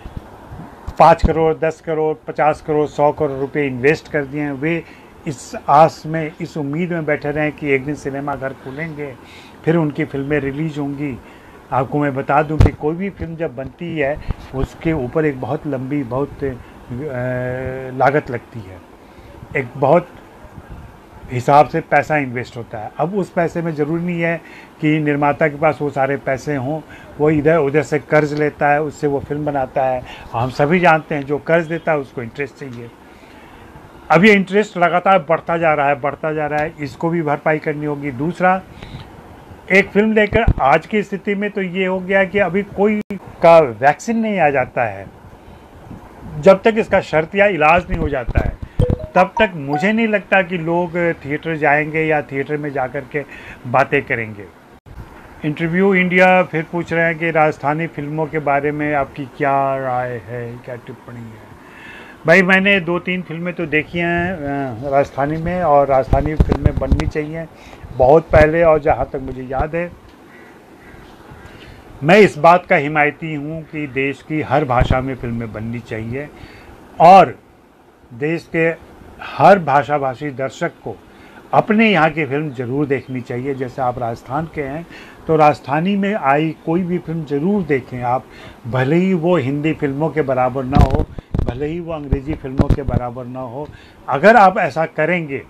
5 करोड़, 10 करोड़, 50 करोड़, 100 करोड़ रुपए इन्वेस्ट कर दिए हैं, वे इस आस में, इस उम्मीद में बैठे रहें कि एक दिन सिनेमा घर खुलेंगे, फिर उनकी फिल्में रिलीज़ होंगी। आपको मैं बता दूं कि कोई भी फिल्म जब बनती है उसके ऊपर एक बहुत लंबी, बहुत लागत लगती है, एक बहुत हिसाब से पैसा इन्वेस्ट होता है। अब उस पैसे में ज़रूरी नहीं है कि निर्माता के पास वो सारे पैसे हों, वो इधर उधर से कर्ज लेता है, उससे वो फिल्म बनाता है। हम सभी जानते हैं जो कर्ज देता है उसको इंटरेस्ट चाहिए। अब ये इंटरेस्ट लगातार बढ़ता जा रहा है, इसको भी भरपाई करनी होगी। दूसरा, एक फिल्म लेकर आज की स्थिति में तो ये हो गया कि अभी कोई का वैक्सीन नहीं आ जाता है, जब तक इसका शर्त या इलाज नहीं हो जाता है तब तक मुझे नहीं लगता कि लोग थिएटर जाएंगे या थिएटर में जाकर के बातें करेंगे। इंटरव्यू इंडिया फिर पूछ रहे हैं कि राजस्थानी फिल्मों के बारे में आपकी क्या राय है, क्या टिप्पणी है। भाई मैंने 2-3 फिल्में तो देखी हैं राजस्थानी में, और राजस्थानी फिल्में बननी चाहिए बहुत पहले, और जहाँ तक मुझे याद है मैं इस बात का हिमायती हूँ कि देश की हर भाषा में फिल्में बननी चाहिए, और देश के हर भाषाभाषी दर्शक को अपने यहाँ की फिल्म ज़रूर देखनी चाहिए। जैसे आप राजस्थान के हैं तो राजस्थानी में आई कोई भी फिल्म ज़रूर देखें आप, भले ही वो हिंदी फिल्मों के बराबर ना हो, भले ही वो अंग्रेज़ी फिल्मों के बराबर ना हो। अगर आप ऐसा करेंगे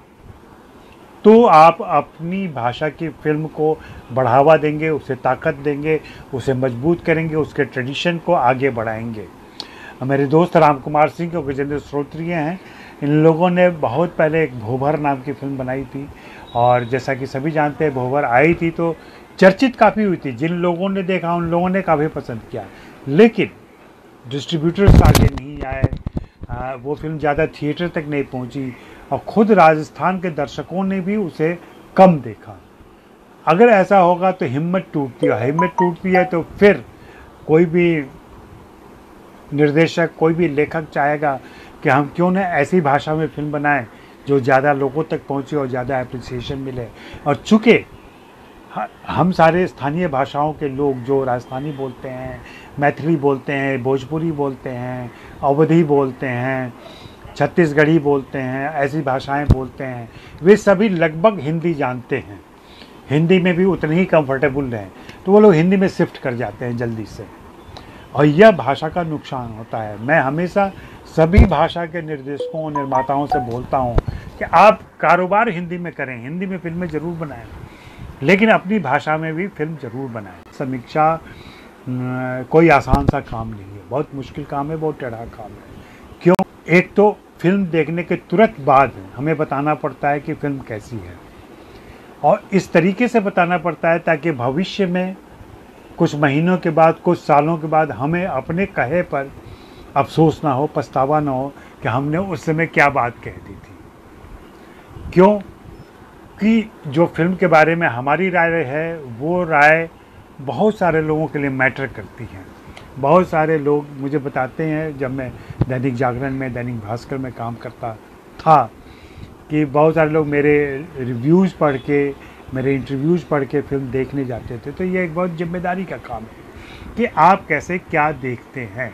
तो आप अपनी भाषा की फिल्म को बढ़ावा देंगे, उसे ताकत देंगे, उसे मजबूत करेंगे, उसके ट्रेडिशन को आगे बढ़ाएंगे। मेरे दोस्त राम कुमार सिंह और गजेंद्र श्रोत्रिय हैं, इन लोगों ने बहुत पहले एक भोभर नाम की फिल्म बनाई थी, और जैसा कि सभी जानते हैं भोभर आई थी तो चर्चित काफ़ी हुई थी। जिन लोगों ने देखा उन लोगों ने काफ़ी पसंद किया, लेकिन डिस्ट्रीब्यूटर्स आगे नहीं आए, वो फिल्म ज़्यादा थिएटर तक नहीं पहुंची, और ख़ुद राजस्थान के दर्शकों ने भी उसे कम देखा। अगर ऐसा होगा तो हिम्मत टूटती है तो फिर कोई भी निर्देशक, कोई भी लेखक चाहेगा कि हम क्यों न ऐसी भाषा में फिल्म बनाएं जो ज़्यादा लोगों तक पहुंचे और ज़्यादा एप्रिसिएशन मिले। और चूँकि हम सारे स्थानीय भाषाओं के लोग जो राजस्थानी बोलते हैं, मैथिली बोलते हैं, भोजपुरी बोलते हैं, अवधी बोलते हैं, छत्तीसगढ़ी बोलते हैं, ऐसी भाषाएं बोलते हैं, वे सभी लगभग हिंदी जानते हैं, हिंदी में भी उतने ही कंफर्टेबल हैं, तो वो लोग हिंदी में शिफ्ट कर जाते हैं जल्दी से, और यह भाषा का नुकसान होता है। मैं हमेशा सभी भाषा के निर्देशकों और निर्माताओं से बोलता हूँ कि आप कारोबार हिंदी में करें, हिंदी में फिल्में ज़रूर बनाएं, लेकिन अपनी भाषा में भी फिल्म ज़रूर बनाएं। समीक्षा कोई आसान सा काम नहीं है, बहुत मुश्किल काम है, बहुत टेढ़ा काम है। क्यों? एक तो फिल्म देखने के तुरंत बाद हमें बताना पड़ता है कि फिल्म कैसी है, और इस तरीके से बताना पड़ता है ताकि भविष्य में कुछ महीनों के बाद, कुछ सालों के बाद हमें अपने कहे पर अफसोस ना हो, पछतावा ना हो कि हमने उस समय क्या बात कह दी थी। क्यों कि जो फिल्म के बारे में हमारी राय है वो राय बहुत सारे लोगों के लिए मैटर करती है। बहुत सारे लोग मुझे बताते हैं, जब मैं दैनिक जागरण में, दैनिक भास्कर में काम करता था, कि बहुत सारे लोग मेरे रिव्यूज़ पढ़ के, मेरे इंटरव्यूज़ पढ़ के फिल्म देखने जाते थे। तो ये एक बहुत जिम्मेदारी का काम है कि आप कैसे क्या देखते हैं।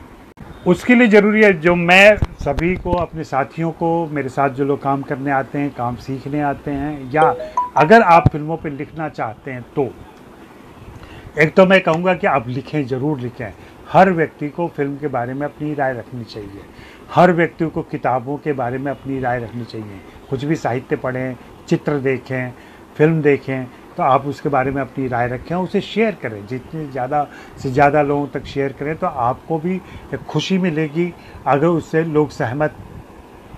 उसके लिए ज़रूरी है, जो मैं सभी को, अपने साथियों को, मेरे साथ जो लोग काम करने आते हैं, काम सीखने आते हैं, या अगर आप फिल्मों पे लिखना चाहते हैं तो एक तो मैं कहूँगा कि आप लिखें, ज़रूर लिखें। हर व्यक्ति को फिल्म के बारे में अपनी राय रखनी चाहिए, हर व्यक्ति को किताबों के बारे में अपनी राय रखनी चाहिए। कुछ भी साहित्य पढ़ें, चित्र देखें, फिल्म देखें, तो आप उसके बारे में अपनी राय रखें, उसे शेयर करें, जितने ज़्यादा से ज़्यादा लोगों तक शेयर करें तो आपको भी एक खुशी मिलेगी अगर उससे लोग सहमत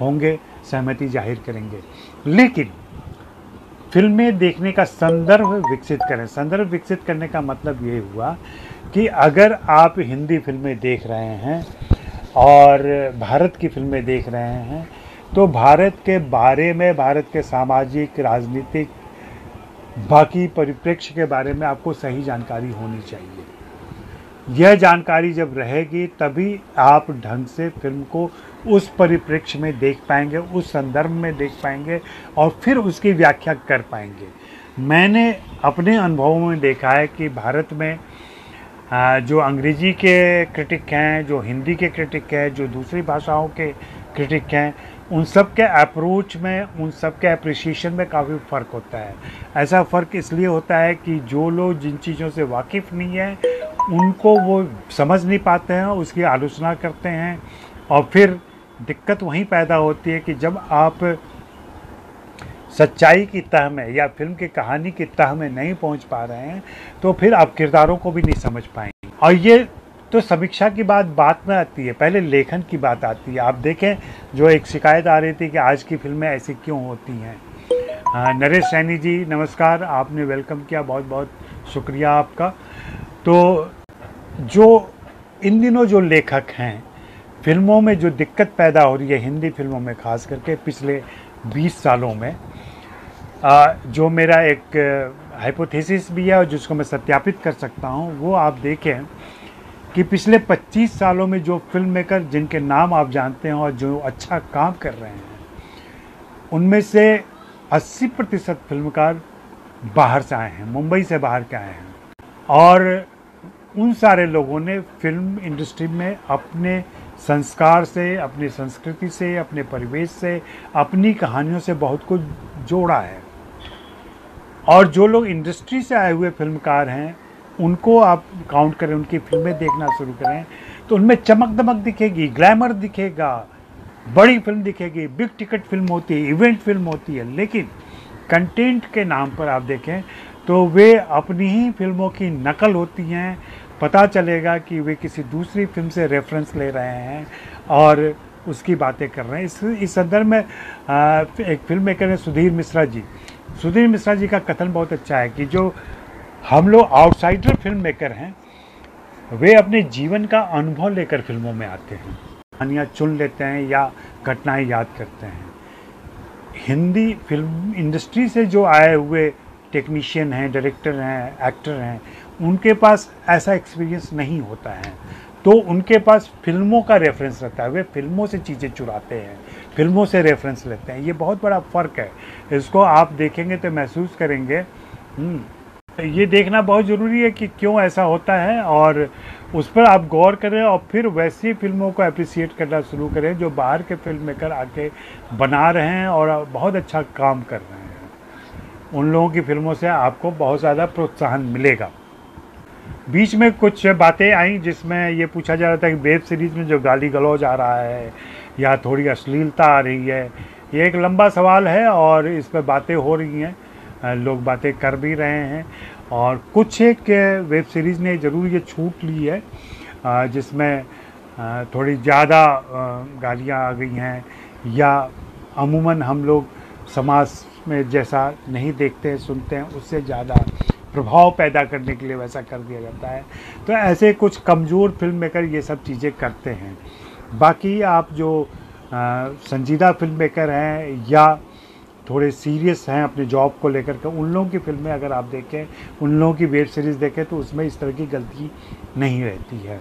होंगे, सहमति जाहिर करेंगे। लेकिन फिल्में देखने का संदर्भ विकसित करें। संदर्भ विकसित करने का मतलब ये हुआ कि अगर आप हिंदी फिल्में देख रहे हैं और भारत की फिल्में देख रहे हैं तो भारत के बारे में, भारत के सामाजिक, राजनीतिक, बाकी परिप्रेक्ष्य के बारे में आपको सही जानकारी होनी चाहिए। यह जानकारी जब रहेगी तभी आप ढंग से फिल्म को उस परिप्रेक्ष्य में देख पाएंगे, उस संदर्भ में देख पाएंगे और फिर उसकी व्याख्या कर पाएंगे। मैंने अपने अनुभवों में देखा है कि भारत में जो अंग्रेज़ी के क्रिटिक हैं, जो हिंदी के क्रिटिक हैं, जो दूसरी भाषाओं के क्रिटिक हैं, उन सब के अप्रोच में, उन सब के अप्रिसिएशन में काफ़ी फ़र्क होता है। ऐसा फ़र्क इसलिए होता है कि जो लोग जिन चीज़ों से वाकिफ़ नहीं हैं उनको वो समझ नहीं पाते हैं, उसकी आलोचना करते हैं, और फिर दिक्कत वहीं पैदा होती है कि जब आप सच्चाई की तह में या फिल्म की कहानी की तह में नहीं पहुंच पा रहे हैं तो फिर आप किरदारों को भी नहीं समझ पाएंगे। और ये तो समीक्षा की बात में आती है, पहले लेखन की बात आती है। आप देखें, जो एक शिकायत आ रही थी कि आज की फिल्में ऐसी क्यों होती हैं। नरेश सैनी जी नमस्कार, आपने वेलकम किया, बहुत बहुत शुक्रिया आपका। तो जो इन दिनों जो लेखक हैं, फिल्मों में जो दिक्कत पैदा हो रही है, हिंदी फिल्मों में खास करके पिछले 20 सालों में, जो मेरा एक हाइपोथेसिस भी है और जिसको मैं सत्यापित कर सकता हूँ, वो आप देखें कि पिछले 25 सालों में जो फिल्म मेकर जिनके नाम आप जानते हैं और जो अच्छा काम कर रहे हैं, उनमें से 80% फिल्मकार बाहर से आए हैं, मुंबई से बाहर के आए हैं। और उन सारे लोगों ने फिल्म इंडस्ट्री में अपने संस्कार से, अपनी संस्कृति से, अपने परिवेश से, अपनी कहानियों से बहुत कुछ जोड़ा है। और जो लोग इंडस्ट्री से आए हुए फिल्मकार हैं, उनको आप काउंट करें, उनकी फिल्में देखना शुरू करें, तो उनमें चमक दमक दिखेगी, ग्लैमर दिखेगा, बड़ी फिल्म दिखेगी, बिग टिकट फिल्म होती है, इवेंट फिल्म होती है। लेकिन कंटेंट के नाम पर आप देखें तो वे अपनी ही फिल्मों की नकल होती हैं। पता चलेगा कि वे किसी दूसरी फिल्म से रेफरेंस ले रहे हैं और उसकी बातें कर रहे हैं। इस संदर्भ में एक फिल्म मेकर है सुधीर मिश्रा जी का कथन बहुत अच्छा है कि जो हम लोग आउटसाइडर फिल्म मेकर हैं, वे अपने जीवन का अनुभव लेकर फिल्मों में आते हैं, कहानियाँ चुन लेते हैं या घटनाएं याद करते हैं। हिंदी फिल्म इंडस्ट्री से जो आए हुए टेक्नीशियन हैं, डायरेक्टर हैं, एक्टर हैं, उनके पास ऐसा एक्सपीरियंस नहीं होता है, तो उनके पास फिल्मों का रेफरेंस रहता है। वे फिल्मों से चीज़ें चुराते हैं, फिल्मों से रेफरेंस लेते हैं। ये बहुत बड़ा फ़र्क है, इसको आप देखेंगे तो महसूस करेंगे। ये देखना बहुत ज़रूरी है कि क्यों ऐसा होता है, और उस पर आप गौर करें और फिर वैसी फिल्मों को अप्रिसिएट करना शुरू करें जो बाहर के फिल्म मेकर आके बना रहे हैं और बहुत अच्छा काम कर रहे हैं। उन लोगों की फिल्मों से आपको बहुत ज़्यादा प्रोत्साहन मिलेगा। बीच में कुछ बातें आई जिसमें ये पूछा जा रहा था कि वेब सीरीज़ में जो गाली गलौज आ रहा है या थोड़ी अश्लीलता आ रही है, ये एक लंबा सवाल है और इस पर बातें हो रही हैं, लोग बातें कर भी रहे हैं। और कुछ एक वेब सीरीज़ ने ज़रूर ये छूट ली है जिसमें थोड़ी ज़्यादा गालियाँ आ गई हैं, या अमूमन हम लोग समाज में जैसा नहीं देखते हैं, सुनते हैं, उससे ज़्यादा प्रभाव पैदा करने के लिए वैसा कर दिया जाता है। तो ऐसे कुछ कमज़ोर फिल्म मेकर ये सब चीज़ें करते हैं। बाकी आप जो संजीदा फिल्म मेकर हैं या थोड़े सीरियस हैं अपने जॉब को लेकर के, उन लोगों की फिल्में अगर आप देखें, उन लोगों की वेब सीरीज़ देखें, तो उसमें इस तरह की गलती नहीं रहती है।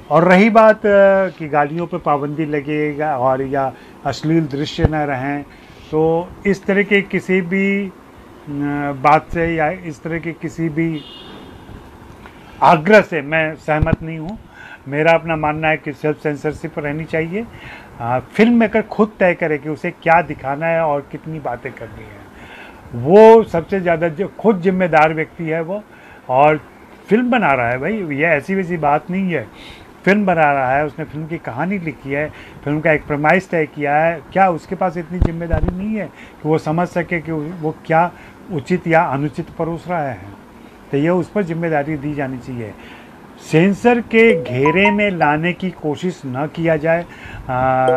और रही बात कि गालियों पर पाबंदी लगेगा और या अश्लील दृश्य न रहें, तो इस तरह के किसी भी बात से या इस तरह के किसी भी आग्रह से मैं सहमत नहीं हूँ। मेरा अपना मानना है कि सेल्फ सेंसरशिप रहनी चाहिए। फिल्म मेकर खुद तय करे कि उसे क्या दिखाना है और कितनी बातें करनी है। वो सबसे ज़्यादा जो खुद जिम्मेदार व्यक्ति है वो, और फिल्म बना रहा है भाई, ये ऐसी वैसी बात नहीं है। फिल्म बना रहा है, उसने फिल्म की कहानी लिखी है, फिल्म का एक प्रमाइस तय किया है, क्या उसके पास इतनी जिम्मेदारी नहीं है कि वो समझ सके कि वो क्या उचित या अनुचित परोस रहा है? तो ये उस पर जिम्मेदारी दी जानी चाहिए। सेंसर के घेरे में लाने की कोशिश न किया जाए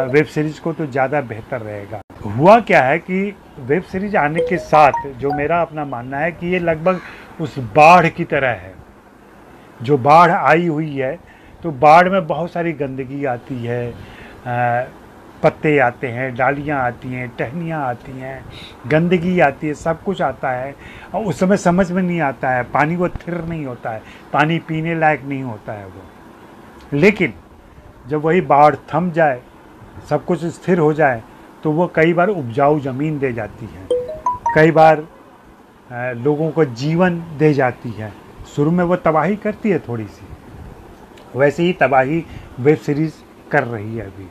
वेब सीरीज़ को, तो ज़्यादा बेहतर रहेगा। हुआ क्या है कि वेब सीरीज आने के साथ जो मेरा अपना मानना है कि ये लगभग उस बाढ़ की तरह है। जो बाढ़ आई हुई है, तो बाढ़ में बहुत सारी गंदगी आती है, पत्ते आते हैं, डालियाँ आती हैं, टहनियाँ आती हैं, गंदगी आती है, सब कुछ आता है, और उस समय समझ में नहीं आता है, पानी वो स्थिर नहीं होता है, पानी पीने लायक नहीं होता है वो। लेकिन जब वही बाढ़ थम जाए, सब कुछ स्थिर हो जाए, तो वो कई बार उपजाऊ ज़मीन दे जाती है, कई बार लोगों को जीवन दे जाती है। शुरू में वो तबाही करती है थोड़ी सी, वैसे ही तबाही वेब सीरीज़ कर रही है अभी।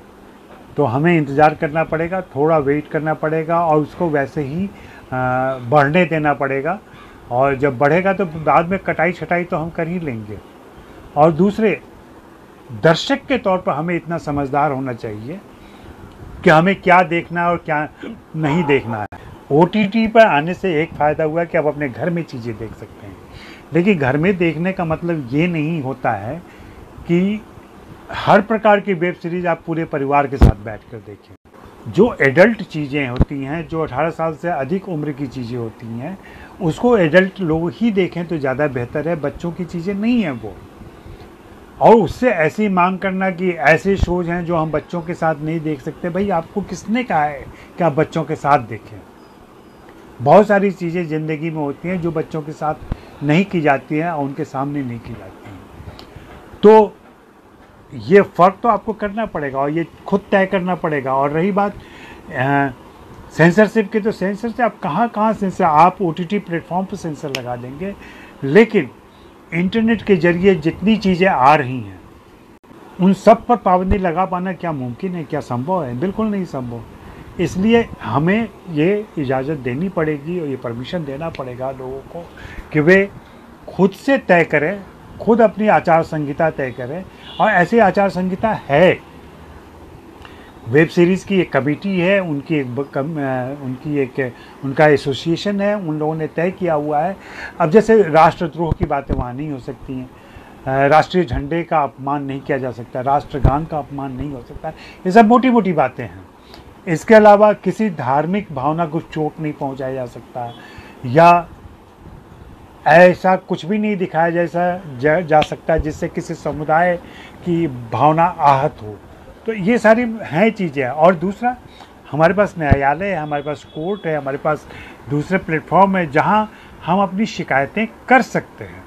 तो हमें इंतज़ार करना पड़ेगा, थोड़ा वेट करना पड़ेगा और उसको वैसे ही बढ़ने देना पड़ेगा। और जब बढ़ेगा तो बाद में कटाई छटाई तो हम कर ही लेंगे। और दूसरे, दर्शक के तौर पर हमें इतना समझदार होना चाहिए कि हमें क्या देखना है और क्या नहीं देखना है। OTT पर आने से एक फ़ायदा हुआ कि आप अपने घर में चीज़ें देख सकते हैं, लेकिन घर में देखने का मतलब ये नहीं होता है कि हर प्रकार की वेब सीरीज़ आप पूरे परिवार के साथ बैठ कर देखें। जो एडल्ट चीज़ें होती हैं, जो 18 साल से अधिक उम्र की चीज़ें होती हैं, उसको एडल्ट लोग ही देखें तो ज़्यादा बेहतर है। बच्चों की चीज़ें नहीं हैं वो। और उससे ऐसी मांग करना कि ऐसे शोज हैं जो हम बच्चों के साथ नहीं देख सकते, भाई आपको किसने कहा है कि आप बच्चों के साथ देखें? बहुत सारी चीज़ें ज़िंदगी में होती हैं जो बच्चों के साथ नहीं की जाती हैं और उनके सामने नहीं की जाती हैं। तो ये फ़र्क तो आपको करना पड़ेगा और ये खुद तय करना पड़ेगा। और रही बात सेंसरशिप की, तो सेंसर से आप कहाँ सेंसर, आप OTT प्लेटफॉर्म पर सेंसर लगा देंगे, लेकिन इंटरनेट के जरिए जितनी चीज़ें आ रही हैं उन सब पर पाबंदी लगा पाना क्या मुमकिन है, क्या संभव है? बिल्कुल नहीं संभव। इसलिए हमें ये इजाज़त देनी पड़ेगी और ये परमिशन देना पड़ेगा लोगों को कि वे खुद से तय करें, खुद अपनी आचार संहिता तय करें। और ऐसी आचार संहिता है, वेब सीरीज़ की एक कमेटी है, उनका एसोसिएशन है, उन लोगों ने तय किया हुआ है। अब जैसे राष्ट्रद्रोह की बातें वहाँ नहीं हो सकती हैं, राष्ट्रीय झंडे का अपमान नहीं किया जा सकता, राष्ट्रगान का अपमान नहीं हो सकता, ये सब मोटी मोटी बातें हैं। इसके अलावा किसी धार्मिक भावना को चोट नहीं पहुँचाया जा सकता, या ऐसा कुछ भी नहीं दिखाया जा सकता जिससे किसी समुदाय की भावना आहत हो। तो ये सारी हैं चीज़ें। और दूसरा, हमारे पास न्यायालय है, हमारे पास कोर्ट है, हमारे पास दूसरे प्लेटफॉर्म है जहां हम अपनी शिकायतें कर सकते हैं।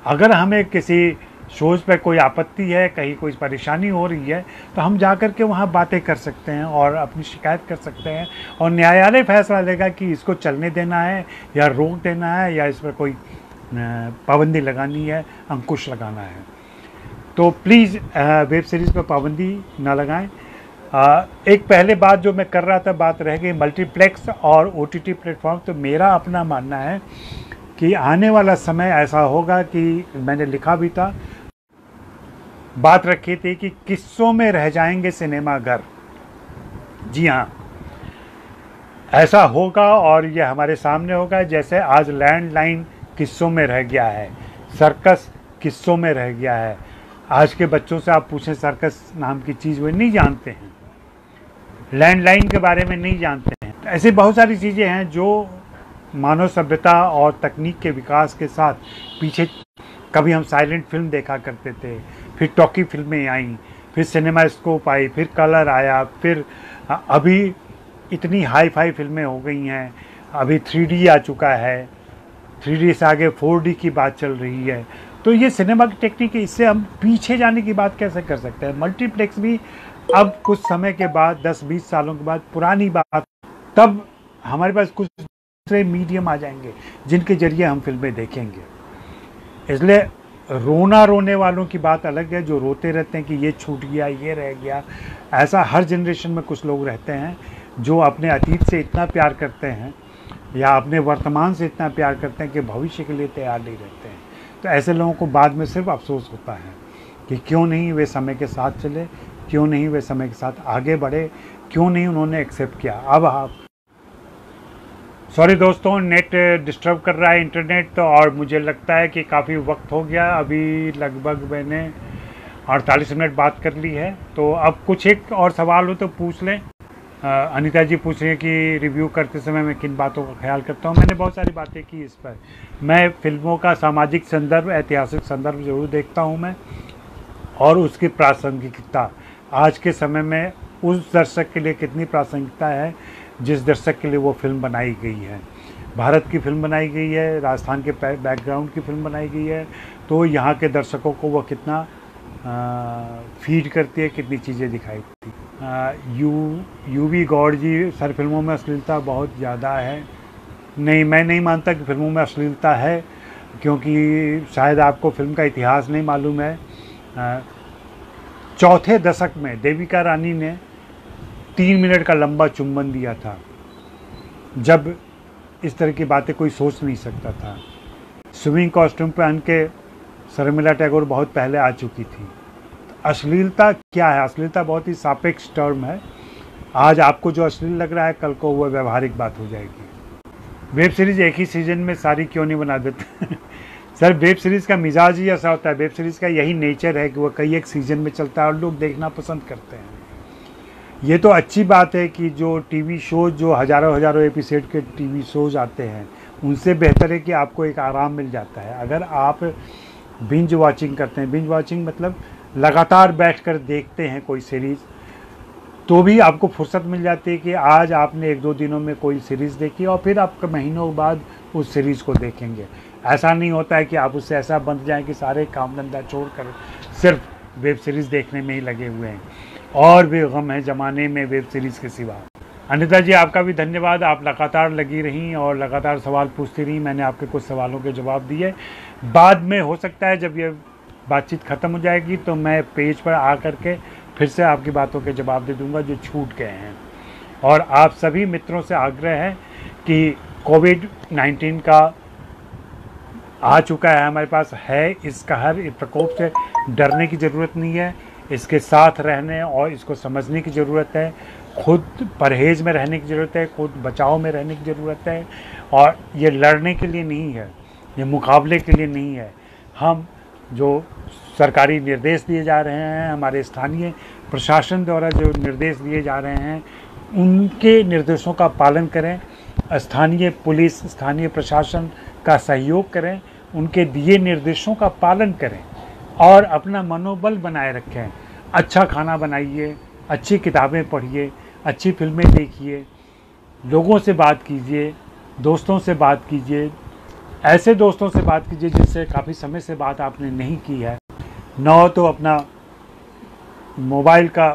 अगर हमें किसी शोज़ पे कोई आपत्ति है, कहीं कोई परेशानी हो रही है, तो हम जा कर के वहाँ बातें कर सकते हैं और अपनी शिकायत कर सकते हैं, और न्यायालय फैसला लेगा कि इसको चलने देना है या रोक देना है या इस पर कोई पाबंदी लगानी है, अंकुश लगाना है। तो प्लीज़ वेब सीरीज़ पर पाबंदी ना लगाएं। एक पहले बात जो मैं कर रहा था, बात रह गई मल्टीप्लेक्स और OTT प्लेटफॉर्म। तो मेरा अपना मानना है कि आने वाला समय ऐसा होगा कि मैंने लिखा भी था, बात रखी थी कि किस्सों में रह जाएंगे सिनेमाघर। जी हाँ, ऐसा होगा और ये हमारे सामने होगा। जैसे आज लैंडलाइन किस्सों में रह गया है, सर्कस किस्सों में रह गया है। आज के बच्चों से आप पूछें सर्कस नाम की चीज़, वे नहीं जानते हैं, लैंडलाइन के बारे में नहीं जानते हैं। तो ऐसी बहुत सारी चीज़ें हैं जो मानव सभ्यता और तकनीक के विकास के साथ पीछे, कभी हम साइलेंट फिल्म देखा करते थे, फिर टॉकी फिल्में आईं, फिर सिनेमा स्कोप आई, फिर कलर आया, फिर अभी इतनी हाई फाई फिल्में हो गई हैं, अभी 3D आ चुका है, 3D से आगे 4D की बात चल रही है। तो ये सिनेमा की टेक्निक है, इससे हम पीछे जाने की बात कैसे कर सकते हैं? मल्टीप्लेक्स भी अब कुछ समय के बाद, 10-20 सालों के बाद पुरानी बात, तब हमारे पास कुछ दूसरे मीडियम आ जाएंगे जिनके जरिए हम फिल्में देखेंगे। इसलिए रोने वालों की बात अलग है, जो रोते रहते हैं कि ये छूट गया, ये रह गया। ऐसा हर जनरेशन में कुछ लोग रहते हैं जो अपने अतीत से इतना प्यार करते हैं या अपने वर्तमान से इतना प्यार करते हैं कि भविष्य के लिए तैयार नहीं रहते हैं। तो ऐसे लोगों को बाद में सिर्फ अफसोस होता है कि क्यों नहीं वे समय के साथ चले, क्यों नहीं वे समय के साथ आगे बढ़े, क्यों नहीं उन्होंने एक्सेप्ट किया। अब आप सॉरी दोस्तों, नेट डिस्टर्ब कर रहा है इंटरनेट, तो और मुझे लगता है कि काफ़ी वक्त हो गया, अभी लगभग मैंने 48 मिनट बात कर ली है। तो अब कुछ एक और सवाल हो तो पूछ लें। अनीता जी पूछ रही हैं कि रिव्यू करते समय मैं किन बातों का ख्याल करता हूँ। मैंने बहुत सारी बातें की इस पर। मैं फिल्मों का सामाजिक संदर्भ, ऐतिहासिक संदर्भ ज़रूर देखता हूँ मैं, और उसकी प्रासंगिकता आज के समय में उस दर्शक के लिए कितनी प्रासंगिकता है जिस दर्शक के लिए वो फिल्म बनाई गई है। भारत की फिल्म बनाई गई है, राजस्थान के बैकग्राउंड की फिल्म बनाई गई है, तो यहाँ के दर्शकों को वो कितना फीड करती है, कितनी चीज़ें दिखाई। यूवी गौड़ जी, सर फिल्मों में अश्लीलता बहुत ज़्यादा है। नहीं, मैं नहीं मानता कि फिल्मों में अश्लीलता है, क्योंकि शायद आपको फिल्म का इतिहास नहीं मालूम है। चौथे दशक में देविका रानी ने 3 मिनट का लंबा चुंबन दिया था, जब इस तरह की बातें कोई सोच नहीं सकता था। स्विमिंग कॉस्ट्यूम पहन के शर्मिला टैगोर बहुत पहले आ चुकी थी। अश्लीलता क्या है? अश्लीलता बहुत ही सापेक्ष टर्म है। आज आपको जो अश्लील लग रहा है, कल को वो व्यवहारिक बात हो जाएगी। वेब सीरीज़ एक ही सीज़न में सारी क्यों नहीं बना देते? सर वेब सीरीज़ का मिजाज ही ऐसा होता है, वेब सीरीज़ का यही नेचर है कि वो कई एक सीज़न में चलता है और लोग देखना पसंद करते हैं। ये तो अच्छी बात है कि जो टीवी शो जो हज़ारों हज़ारों एपिसोड के टीवी शोज़ आते हैं उनसे बेहतर है कि आपको एक आराम मिल जाता है। अगर आप बिंज वॉचिंग करते हैं, बिंज वॉचिंग मतलब लगातार बैठकर देखते हैं कोई सीरीज़, तो भी आपको फुर्सत मिल जाती है कि आज आपने 1-2 दिनों में कोई सीरीज़ देखी और फिर आप महीनों बाद उस सीरीज़ को देखेंगे। ऐसा नहीं होता है कि आप उससे ऐसा बंध जाएं कि सारे काम धंधा छोड़कर सिर्फ वेब सीरीज़ देखने में ही लगे हुए हैं। और भी गम है ज़माने में वेब सीरीज़ के सिवा। अनिता जी आपका भी धन्यवाद, आप लगातार लगी रहीं और लगातार सवाल पूछती रहीं। मैंने आपके कुछ सवालों के जवाब दिए। बाद में हो सकता है जब ये बातचीत ख़त्म हो जाएगी तो मैं पेज पर आ कर के फिर से आपकी बातों के जवाब दे दूंगा जो छूट गए हैं। और आप सभी मित्रों से आग्रह है कि कोविड-19 का आ चुका है, हमारे पास है, इसका हर प्रकोप से डरने की ज़रूरत नहीं है, इसके साथ रहने और इसको समझने की ज़रूरत है, खुद परहेज़ में रहने की ज़रूरत है, खुद बचाव में रहने की ज़रूरत है। और ये लड़ने के लिए नहीं है, ये मुकाबले के लिए नहीं है। हम जो सरकारी निर्देश दिए जा रहे हैं, हमारे स्थानीय प्रशासन द्वारा जो निर्देश दिए जा रहे हैं, उनके निर्देशों का पालन करें। स्थानीय पुलिस, स्थानीय प्रशासन का सहयोग करें, उनके दिए निर्देशों का पालन करें और अपना मनोबल बनाए रखें। अच्छा खाना बनाइए, अच्छी किताबें पढ़िए, अच्छी फिल्में देखिए, लोगों से बात कीजिए, दोस्तों से बात कीजिए, ऐसे दोस्तों से बात कीजिए जिनसे काफ़ी समय से बात आपने नहीं की है। न हो तो अपना मोबाइल का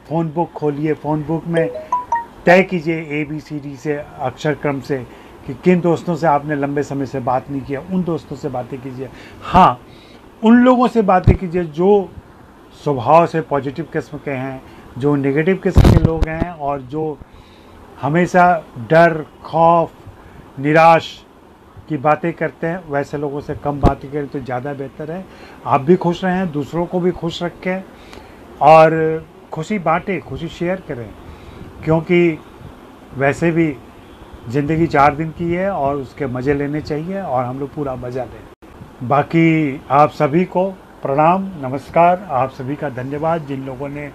फ़ोन बुक खोलिए, फ़ोन बुक में तय कीजिए ABCD से अक्षर क्रम से कि किन दोस्तों से आपने लंबे समय से बात नहीं किया, उन दोस्तों से बातें कीजिए। हाँ, उन लोगों से बातें कीजिए जो स्वभाव से पॉजिटिव किस्म के हैं, जो नेगेटिव किस्म के लोग हैं और जो हमेशा डर, खौफ, निराश की बातें करते हैं, वैसे लोगों से कम बातें करें तो ज़्यादा बेहतर है। आप भी खुश रहें, दूसरों को भी खुश रखें और खुशी बांटें, खुशी शेयर करें, क्योंकि वैसे भी ज़िंदगी 4 दिन की है और उसके मज़े लेने चाहिए और हम लोग पूरा मज़ा लें। बाकी आप सभी को प्रणाम, नमस्कार, आप सभी का धन्यवाद जिन लोगों ने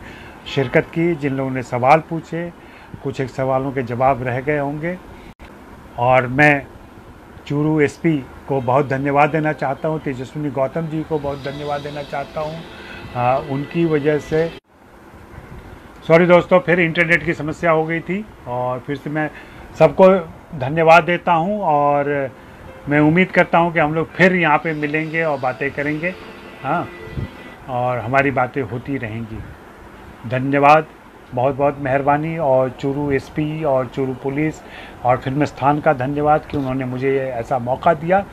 शिरकत की, जिन लोगों ने सवाल पूछे, कुछ एक सवालों के जवाब रह गए होंगे। और मैं चूरू SP को बहुत धन्यवाद देना चाहता हूँ, तेजस्विनी गौतम जी को बहुत धन्यवाद देना चाहता हूँ। उनकी वजह से सॉरी दोस्तों, फिर इंटरनेट की समस्या हो गई थी और फिर से मैं सबको धन्यवाद देता हूँ और मैं उम्मीद करता हूँ कि हम लोग फिर यहाँ पे मिलेंगे और बातें करेंगे। हाँ, और हमारी बातें होती रहेंगी। धन्यवाद, बहुत बहुत मेहरबानी। और चूरू SP और चूरू पुलिस और फिल्म स्थान का धन्यवाद कि उन्होंने मुझे ऐसा मौका दिया।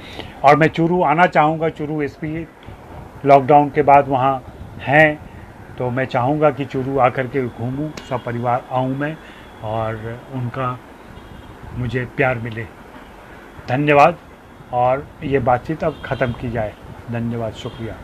और मैं चूरू आना चाहूँगा, चूरू SP लॉकडाउन के बाद वहाँ हैं तो मैं चाहूँगा कि चूरू आकर के घूमूँ, सब परिवार आऊँ मैं और उनका मुझे प्यार मिले। धन्यवाद और ये बातचीत अब ख़त्म की जाए। धन्यवाद, शुक्रिया।